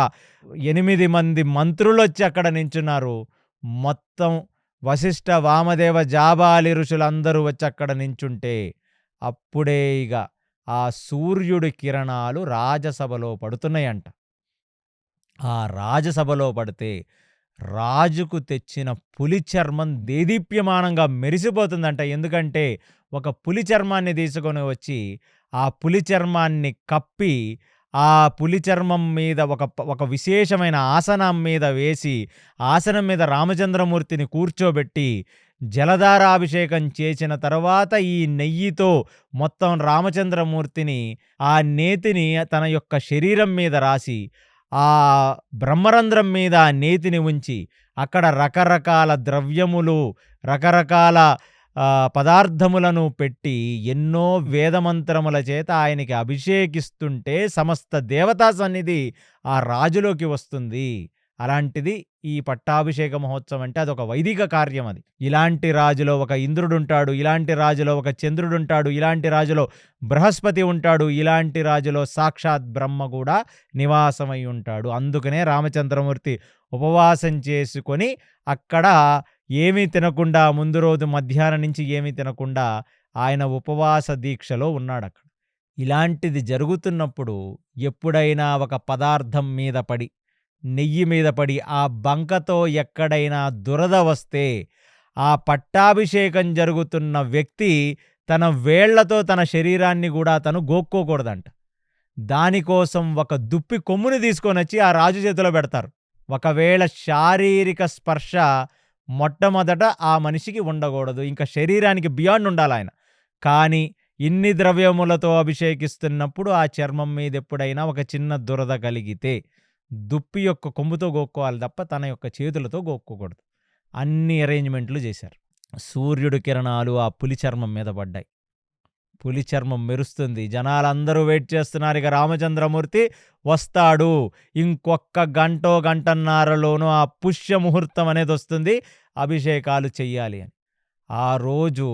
Speaker 2: 8 మంది మంత్రులు వచ్చి అక్కడ నించున్నారు. మొత్తం వశిష్ఠ, వామదేవ, జాబాలి ఋషులందరూ వచ్చి అక్కడ నించుంటే అప్పుడే ఇక ఆ సూర్యుడి కిరణాలు రాజసభలో పడుతున్నాయంట. ఆ రాజసభలో పడితే రాజుకు తెచ్చిన పులి చర్మం దేదీప్యమానంగా మెరిసిపోతుందంట. ఎందుకంటే ఒక పులి చర్మాన్ని తీసుకొని వచ్చి ఆ పులి చర్మాన్ని కప్పి, ఆ పులి చర్మం మీద ఒక విశేషమైన ఆసనం మీద వేసి, ఆసనం మీద రామచంద్రమూర్తిని కూర్చోబెట్టి జలధారాభిషేకం చేసిన తర్వాత ఈ నెయ్యితో మొత్తం రామచంద్రమూర్తిని, ఆ నేతిని తన యొక్క శరీరం మీద రాసి, ఆ బ్రహ్మరంధ్రం మీద ఆ నేతిని ఉంచి, అక్కడ రకరకాల ద్రవ్యములు, రకరకాల పదార్థములను పెట్టి ఎన్నో వేదమంత్రముల చేత ఆయనకి అభిషేకిస్తుంటే సమస్త దేవతా సన్నిధి ఆ రాజులోకి వస్తుంది. అలాంటిది ఈ పట్టాభిషేక మహోత్సవం అంటే అదొక వైదిక కార్యం. అది ఇలాంటి రాజులో ఒక ఇంద్రుడుంటాడు, ఇలాంటి రాజులో ఒక చంద్రుడుంటాడు, ఇలాంటి రాజులో బృహస్పతి ఉంటాడు, ఇలాంటి రాజులో సాక్షాత్ బ్రహ్మ కూడా నివాసమై ఉంటాడు. అందుకనే రామచంద్రమూర్తి ఉపవాసం చేసుకొని అక్కడ ఏమీ తినకుండా, ముందు రోజు మధ్యాహ్నం నుంచి ఏమీ తినకుండా ఆయన ఉపవాస దీక్షలో ఉన్నాడు అక్కడ. ఇలాంటిది జరుగుతున్నప్పుడు ఎప్పుడైనా ఒక పదార్థం మీద పడి, నెయ్యి మీద పడి, ఆ బంకతో ఎక్కడైనా దురద వస్తే ఆ పట్టాభిషేకం జరుగుతున్న వ్యక్తి తన వేళ్లతో తన శరీరాన్ని కూడా తను గోక్కోకూడదంట. దానికోసం ఒక దుప్పి కొమ్ముని తీసుకొని వచ్చి ఆ రాజు చేతిలో పెడతారు. ఒకవేళ శారీరక స్పర్శ మొట్టమొదట ఆ మనిషికి ఉండకూడదు, ఇంకా శరీరానికి బియాండ్ ఉండాలి ఆయన. కానీ ఇన్ని ద్రవ్యములతో అభిషేకిస్తున్నప్పుడు ఆ చర్మం మీద ఎప్పుడైనా ఒక చిన్న దురద కలిగితే దుప్పి యొక్క కొమ్ముతో గోక్కోవాలి తప్ప తన యొక్క చేతులతో గోక్కోకూడదు. అన్ని అరేంజ్మెంట్లు చేశారు. సూర్యుడి కిరణాలు ఆ పులి చర్మం మీద పడ్డాయి. పులి చర్మం మెరుస్తుంది. జనాలందరూ వెయిట్ చేస్తున్నారు. ఇక రామచంద్రమూర్తి వస్తాడు, ఇంకొక గంటో గంటన్నరలోనూ ఆ పుష్య ముహూర్తం అనేది వస్తుంది, అభిషేకాలు చెయ్యాలి అని. ఆ రోజు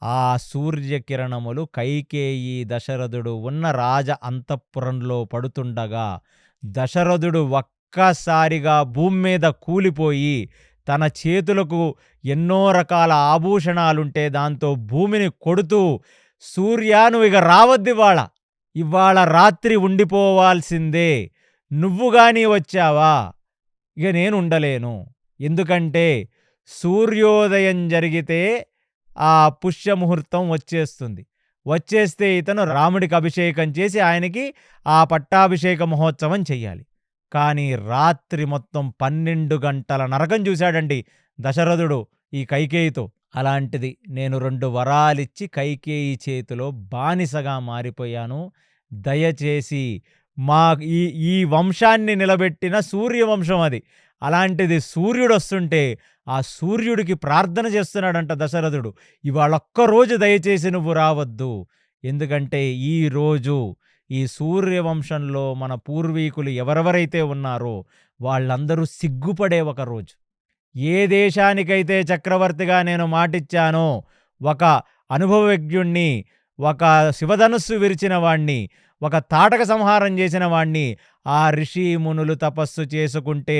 Speaker 2: ఆ సూర్యకిరణములు కైకేయి దశరథుడు ఉన్న రాజ అంతఃపురంలో పడుతుండగా దశరథుడు ఒక్కసారిగా భూమి మీద కూలిపోయి తన చేతులకు ఎన్నో రకాల ఆభూషణాలుంటే దాంతో భూమిని కొడుతూ, సూర్యా నువ్వు ఇక రావద్దివాళ, ఇవాళ రాత్రి ఉండిపోవాల్సిందే, నువ్వు గాని వచ్చావా ఇక నేను ఉండలేను. ఎందుకంటే సూర్యోదయం జరిగితే ఆ పుష్యముహూర్తం వచ్చేస్తుంది. వచ్చేస్తే ఇతను రాముడికి అభిషేకం చేసి ఆయనకి ఆ పట్టాభిషేక మహోత్సవం చెయ్యాలి. కానీ రాత్రి మొత్తం 12 గంటల నరకం చూశాడండి దశరథుడు ఈ కైకేయితో. అలాంటిది నేను 2 వరాలిచ్చి కైకేయి చేతిలో బానిసగా మారిపోయాను, దయచేసి మా ఈ ఈ వంశాన్ని నిలబెట్టిన సూర్యవంశం అది. అలాంటిది సూర్యుడొస్తుంటే, ఆ సూర్యుడికి ప్రార్థన చేస్తున్నాడంట దశరథుడు. ఇవాళొక్క రోజు దయచేసి నువ్వు రావద్దు. ఎందుకంటే ఈరోజు ఈ సూర్యవంశంలో మన పూర్వీకులు ఎవరెవరైతే ఉన్నారో వాళ్ళందరూ సిగ్గుపడే ఒక రోజు. ఏ దేశానికైతే చక్రవర్తిగా నేను మాటిచ్చానో, ఒక అనుభవజ్ఞుణ్ణి, ఒక శివధనుస్సు విరిచిన వాణ్ణి, ఒక తాటక సంహారం చేసిన వాణ్ణి, ఆ ఋషి మునులు తపస్సు చేసుకుంటే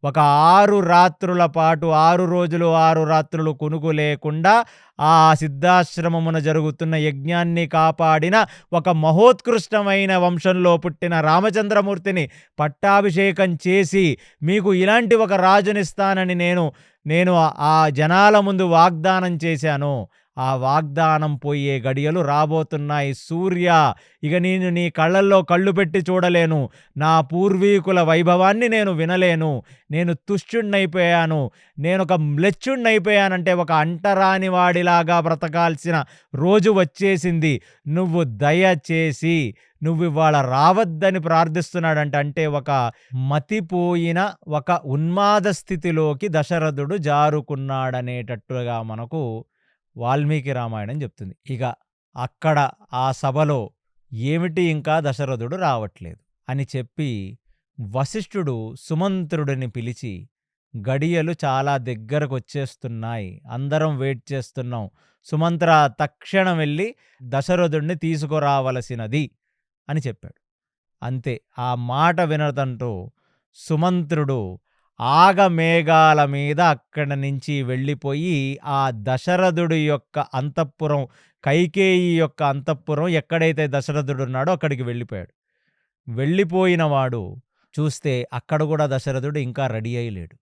Speaker 2: ఒక 6 రాత్రుల పాటు 6 రోజులు 6 రాత్రులు కునుకు లేకుండా ఆ సిద్ధాశ్రమమున జరుగుతున్న యజ్ఞాన్ని కాపాడిన ఒక మహోత్కృష్టమైన వంశంలో పుట్టిన రామచంద్రమూర్తిని పట్టాభిషేకం చేసి మీకు ఇలాంటి ఒక రాజునిస్తానని నేను ఆ జనాల ముందు వాగ్దానం చేశాను. ఆ వాగ్దానం పోయే గడియలు రాబోతున్నాయి. సూర్య, ఇక నేను నీ కళ్ళల్లో కళ్ళు పెట్టి చూడలేను. నా పూర్వీకుల వైభవాన్ని నేను వినలేను. నేను తుష్టుణ్ణైపోయాను. నేనొక మ్లేచ్చుణ్ణైపోయానంటే ఒక అంటరాని వాడిలాగా బ్రతకాల్సిన రోజు వచ్చేసింది. నువ్వు దయచేసి నువ్వివాళ రావద్దని ప్రార్థిస్తున్నాడంట. అంటే ఒక మతిపోయిన ఒక ఉన్మాద స్థితిలోకి దశరథుడు జారుకున్నాడనేటట్టుగా మనకు వాల్మీకి రామాయణం చెప్తుంది. ఇక అక్కడ ఆ సభలో ఏమిటి ఇంకా దశరథుడు రావట్లేదు అని చెప్పి వశిష్ఠుడు సుమంత్రుడిని పిలిచి, గడియలు చాలా దగ్గరకొచ్చేస్తున్నాయి, అందరం వెయిట్ చేస్తున్నాం, సుమంత్ర తక్షణం వెళ్ళి దశరథుడిని తీసుకురావలసినది అని చెప్పాడు. అంతే, ఆ మాట వినడంతో సుమంత్రుడు ఆగమేఘాల మీద అక్కడి నుంచి వెళ్ళిపోయి ఆ దశరథుడి యొక్క అంతఃపురం, కైకేయి యొక్క అంతఃపురం ఎక్కడైతే దశరథుడు ఉన్నాడో అక్కడికి వెళ్ళిపోయాడు. వెళ్ళిపోయినవాడు చూస్తే అక్కడ కూడా దశరథుడు ఇంకా రెడీ అయ్యలేడు.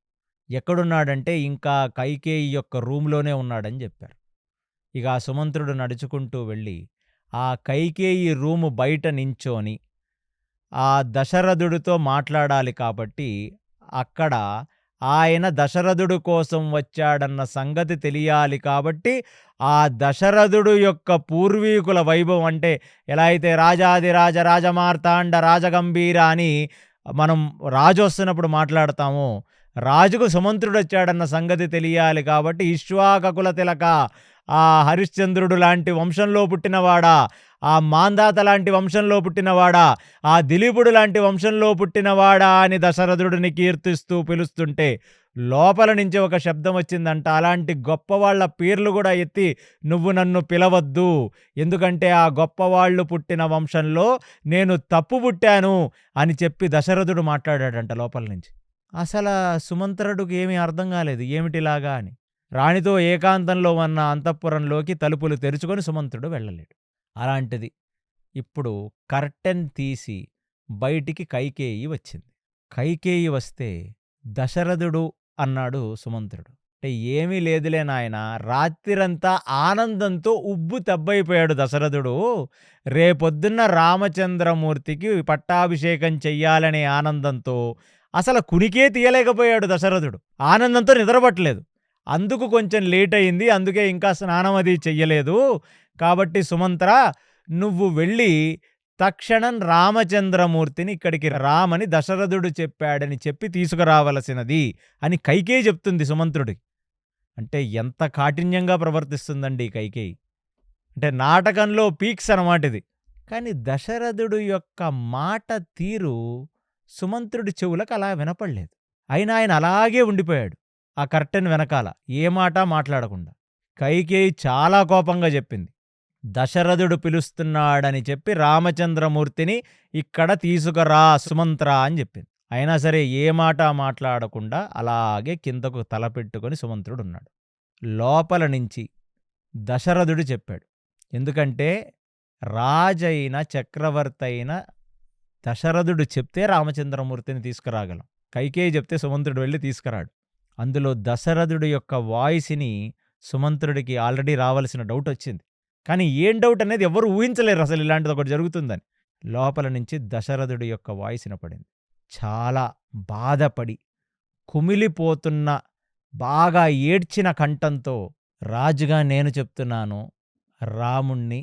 Speaker 2: ఎక్కడున్నాడంటే ఇంకా కైకేయి యొక్క రూమ్లోనే ఉన్నాడని చెప్పారు. ఇక ఆ సుమంత్రుడు నడుచుకుంటూ వెళ్ళి ఆ కైకేయి రూము బయట నించోని ఆ దశరథుడితో మాట్లాడాలి కాబట్టి అక్కడ ఆయన దశరథుడు కోసం వచ్చాడన్న సంగతి తెలియాలి కాబట్టి ఆ దశరథుడు యొక్క పూర్వీకుల వైభవం, అంటే ఎలా అయితే రాజాదిరాజ రాజమార్తాండ రాజగంభీర అని మనం రాజు వస్తున్నప్పుడు మాట్లాడతామో, రాజుకు సుమంత్రుడు వచ్చాడన్న సంగతి తెలియాలి కాబట్టి ఇక్ష్వాకుల తిలక, ఆ హరిశ్చంద్రుడు లాంటి వంశంలో పుట్టినవాడా, ఆ మాంధాత లాంటి వంశంలో పుట్టినవాడా, ఆ దిలీపుడు లాంటి వంశంలో పుట్టినవాడా అని దశరథుడిని కీర్తిస్తూ పిలుస్తుంటే లోపల నుంచి ఒక శబ్దం వచ్చిందంట. అలాంటి గొప్పవాళ్ల పేర్లు కూడా ఎత్తి నువ్వు నన్ను పిలవద్దు, ఎందుకంటే ఆ గొప్పవాళ్ళు పుట్టిన వంశంలో నేను తప్పు పుట్టాను అని చెప్పి దశరథుడు మాట్లాడాడంట లోపల నుంచి. అసలు సుమంత్రుడికి ఏమీ అర్థం కాలేదు, ఏమిటిలాగా అని. రాణితో ఏకాంతంలో ఉన్న అంతఃపురంలోకి తలుపులు తెరుచుకొని సుమంత్రుడు వెళ్ళలేడు. అలాంటిది ఇప్పుడు కర్టెన్ తీసి బయటికి కైకేయి వచ్చింది. కైకేయి వస్తే దశరథుడు అన్నాడు సుమంత్రుడు. అంటే ఏమీ లేదులే నాయనా, రాత్రిరంతా ఆనందంతో ఉబ్బు తబ్బైపోయాడు దశరథుడు. రేపొద్దున్న రామచంద్రమూర్తికి పట్టాభిషేకం చెయ్యాలనే ఆనందంతో అసలు కునికే తీయలేకపోయాడు దశరథుడు. ఆనందంతో నిద్రపట్టలేదు. అందుకు కొంచెం లేట్ అయింది, అందుకే ఇంకా స్నానం అది చెయ్యలేదు. కాబట్టి సుమంత్ర, నువ్వు వెళ్ళి తక్షణం రామచంద్రమూర్తిని ఇక్కడికి రామని దశరథుడు చెప్పాడని చెప్పి తీసుకురావలసినది అని కైకేయి చెప్తుంది సుమంత్రుడికి. అంటే ఎంత కాఠిన్యంగా ప్రవర్తిస్తుందండి కైకేయి. అంటే నాటకంలో పీక్స్ అన్నమాట ఇది. కానీ దశరథుడు యొక్క మాట తీరు సుమంత్రుడి చెవులకు అలా వినపడలేదు. అయినా ఆయన అలాగే ఉండిపోయాడు ఆ కర్టెన్ వెనకాల, ఏ మాట మాట్లాడకుండా. కైకేయి చాలా కోపంగా చెప్పింది, దశరథుడు పిలుస్తున్నాడని చెప్పి రామచంద్రమూర్తిని ఇక్కడ తీసుకురా సుమంత్ర అని చెప్పింది. అయినా సరే ఏ మాట మాట్లాడకుండా అలాగే కిందకు తలపెట్టుకొని సుమంత్రుడు ఉన్నాడు. లోపల నుంచి దశరథుడు చెప్పాడు, ఎందుకంటే రాజైన చక్రవర్తి అయిన దశరథుడు చెప్తే రామచంద్రమూర్తిని తీసుకురాగలం. కైకేయి చెప్తే సుమంత్రుడు వెళ్ళి తీసుకురాడు. అందులో దశరథుడి యొక్క వాయిస్ని సుమంత్రుడికి ఆల్రెడీ రావాల్సిన డౌట్ వచ్చింది. కానీ ఏం డౌట్ అనేది ఎవరు ఊహించలేరు అసలు ఇలాంటిది ఒకటి జరుగుతుందని. లోపల నుంచి దశరథుడి యొక్క వాయిస్ వినపడింది. చాలా బాధపడి కుమిలిపోతున్న, బాగా ఏడ్చిన కంఠంతో, రాజుగా నేను చెప్తున్నాను, రాముణ్ణి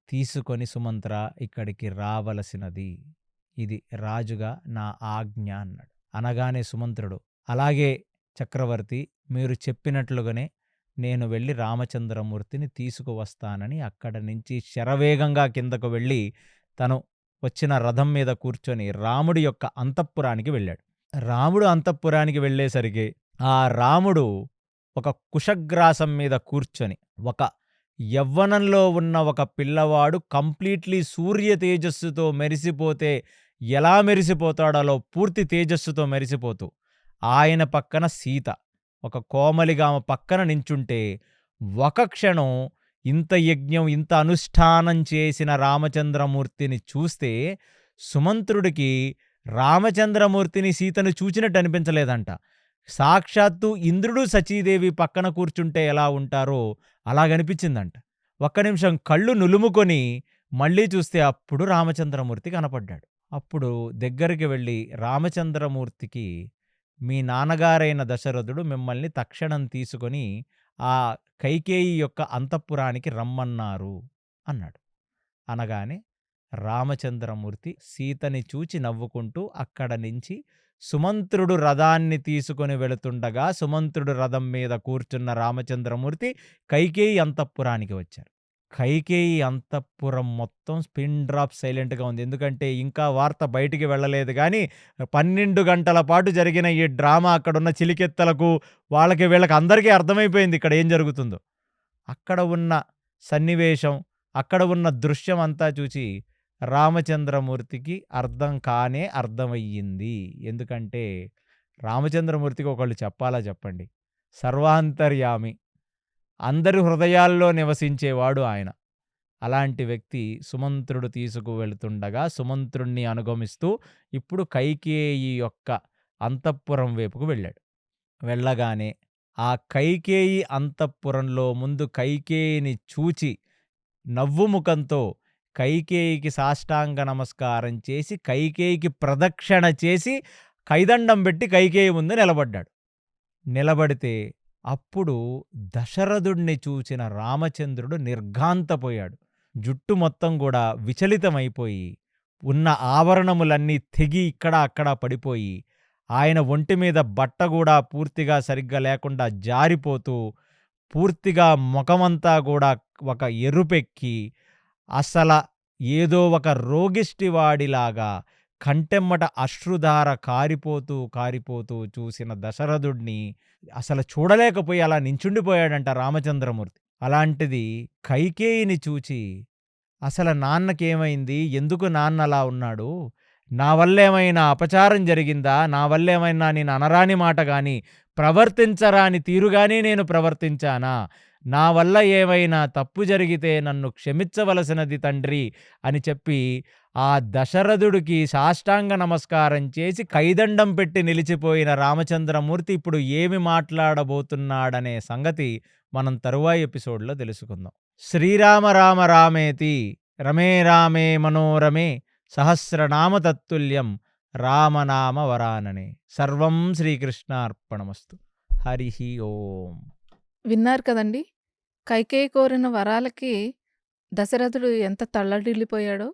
Speaker 2: తీసుకొని సుమంత్ర ఇక్కడికి రావలసినది. ఇది రాజుగా నా ఆజ్ఞ అన్నాడు. అనగానే సుమంత్రుడు, అలాగే చక్రవర్తి, మీరు చెప్పినట్లుగానే నేను వెళ్ళి రామచంద్రమూర్తిని తీసుకువస్తానని అక్కడ నుంచి శరవేగంగా కిందకు వెళ్ళి తను వచ్చిన రథం మీద కూర్చొని రాముడి యొక్క అంతఃపురానికి వెళ్ళాడు. రాముడు అంతఃపురానికి వెళ్ళేసరికి ఆ రాముడు ఒక కుశగ్రాసం మీద కూర్చొని, ఒక యవ్వనంలో ఉన్న ఒక పిల్లవాడు కంప్లీట్లీ సూర్య తేజస్సుతో మెరిసిపోతే ఎలా మెరిసిపోతాడో అలా పూర్తి తేజస్సుతో మెరిసిపోతూ, ఆయన పక్కన సీత ఒక కోమలిగామ పక్కన నించుంటే, ఒక క్షణం ఇంత యజ్ఞం ఇంత అనుష్ఠానం చేసిన రామచంద్రమూర్తిని చూస్తే సుమంత్రుడికి రామచంద్రమూర్తిని సీతను చూచినట్టు అనిపించలేదంట. సాక్షాత్తు ఇంద్రుడు సచీదేవి పక్కన కూర్చుంటే ఎలా ఉంటారో అలాగనిపించిందంట. ఒక్క నిమిషం కళ్ళు నులుముకొని మళ్ళీ చూస్తే అప్పుడు రామచంద్రమూర్తి కనపడ్డాడు. అప్పుడు దగ్గరికి వెళ్ళి రామచంద్రమూర్తికి, మీ నాన్నగారైన దశరథుడు మిమ్మల్ని తక్షణం తీసుకొని ఆ కైకేయి యొక్క అంతఃపురానికి రమ్మన్నారు అన్నాడు. అనగానే రామచంద్రమూర్తి సీతని చూచి నవ్వుకుంటూ అక్కడ నుంచి సుమంత్రుడు రథాన్ని తీసుకొని వెళుతుండగా సుమంత్రుడు రథం మీద కూర్చున్న రామచంద్రమూర్తి కైకేయి అంతఃపురానికి వచ్చారు. కైకేయి అంతఃపురం మొత్తం పిన్ డ్రాప్ సైలెంట్గా ఉంది. ఎందుకంటే ఇంకా వార్త బయటికి వెళ్ళలేదు. కానీ 12 గంటల పాటు జరిగిన ఈ డ్రామా అక్కడున్న చిలికెత్తలకు వాళ్ళకి వీళ్ళకి అందరికీ అర్థమైపోయింది ఇక్కడ ఏం జరుగుతుందో. అక్కడ ఉన్న సన్నివేశం, అక్కడ ఉన్న దృశ్యం అంతా చూచి రామచంద్రమూర్తికి అర్థమయ్యింది. ఎందుకంటే రామచంద్రమూర్తికి ఒకళ్ళు చెప్పాలా చెప్పండి, సర్వాంతర్యామి, అందరి హృదయాల్లో నివసించేవాడు ఆయన. అలాంటి వ్యక్తి సుమంత్రుడు తీసుకువెళ్తుండగా సుమంత్రుణ్ణి అనుగమిస్తూ ఇప్పుడు కైకేయి యొక్క అంతఃపురం వైపుకు వెళ్ళాడు. వెళ్ళగానే ఆ కైకేయి అంతఃపురంలో ముందు కైకేయిని చూచి నవ్వు ముఖంతో కైకేయికి సాష్టాంగ నమస్కారం చేసి కైకేయికి ప్రదక్షిణ చేసి కైదండం పెట్టి కైకేయి ముందు నిలబడ్డాడు. నిలబడితే అప్పుడు దశరథుణ్ణి చూచిన రామచంద్రుడు నిర్ఘాంతపోయాడు. జుట్టు మొత్తం కూడా విచలితమైపోయి, ఉన్న ఆభరణములన్నీ తెగి ఇక్కడ అక్కడ పడిపోయి, ఆయన ఒంటి మీద బట్ట కూడా పూర్తిగా సరిగ్గా లేకుండా జారిపోతూ, పూర్తిగా ముఖమంతా కూడా ఒక ఎరుపెక్కి, ఏదో ఒక రోగిష్టివాడిలాగా కంటెమ్మట అశ్రుధార కారిపోతూ చూసిన దశరథుడిని అసలు చూడలేకపోయి అలా నించుండిపోయాడంట రామచంద్రమూర్తి. అలాంటిది కైకేయిని చూచి, అసలు నాన్నకేమైంది, ఎందుకు నాన్న అలా ఉన్నాడు, నా వల్లేమైనా అపచారం జరిగిందా, నా వల్లేమైనా నేను అనరాని మాట కానీ ప్రవర్తించరాని తీరుగానే నేను ప్రవర్తించానా, నా వల్ల ఏమైనా తప్పు జరిగితే నన్ను క్షమించవలసినది తండ్రి అని చెప్పి ఆ దశరథుడికి సాష్టాంగ నమస్కారం చేసి కైదండం పెట్టి నిలిచిపోయిన రామచంద్రమూర్తి ఇప్పుడు ఏమి మాట్లాడబోతున్నాడనే సంగతి మనం తరువాయి ఎపిసోడ్లో తెలుసుకుందాం. శ్రీరామ రామ రామేతి రమే రామే మనోరమే సహస్రనామ తత్తుల్యం రామనామ వరాననే. సర్వం శ్రీకృష్ణార్పణమస్తు. హరి ఓం.
Speaker 1: విన్నారు కదండి, కైకేయి కోరిన వరాలకి దశరథుడు ఎంత తల్లడిల్లిపోయాడో.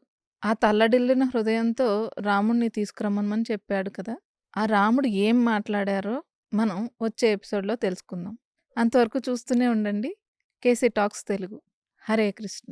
Speaker 1: ఆ తల్లడిల్లిన హృదయంతో రాముణ్ణి తీసుకురమ్మని చెప్పాడు కదా. ఆ రాముడు ఏం మాట్లాడారో మనం వచ్చే ఎపిసోడ్లో తెలుసుకుందాం. అంతవరకు చూస్తూనే ఉండండి కేసీ టాక్స్ తెలుగు. హరే కృష్ణ.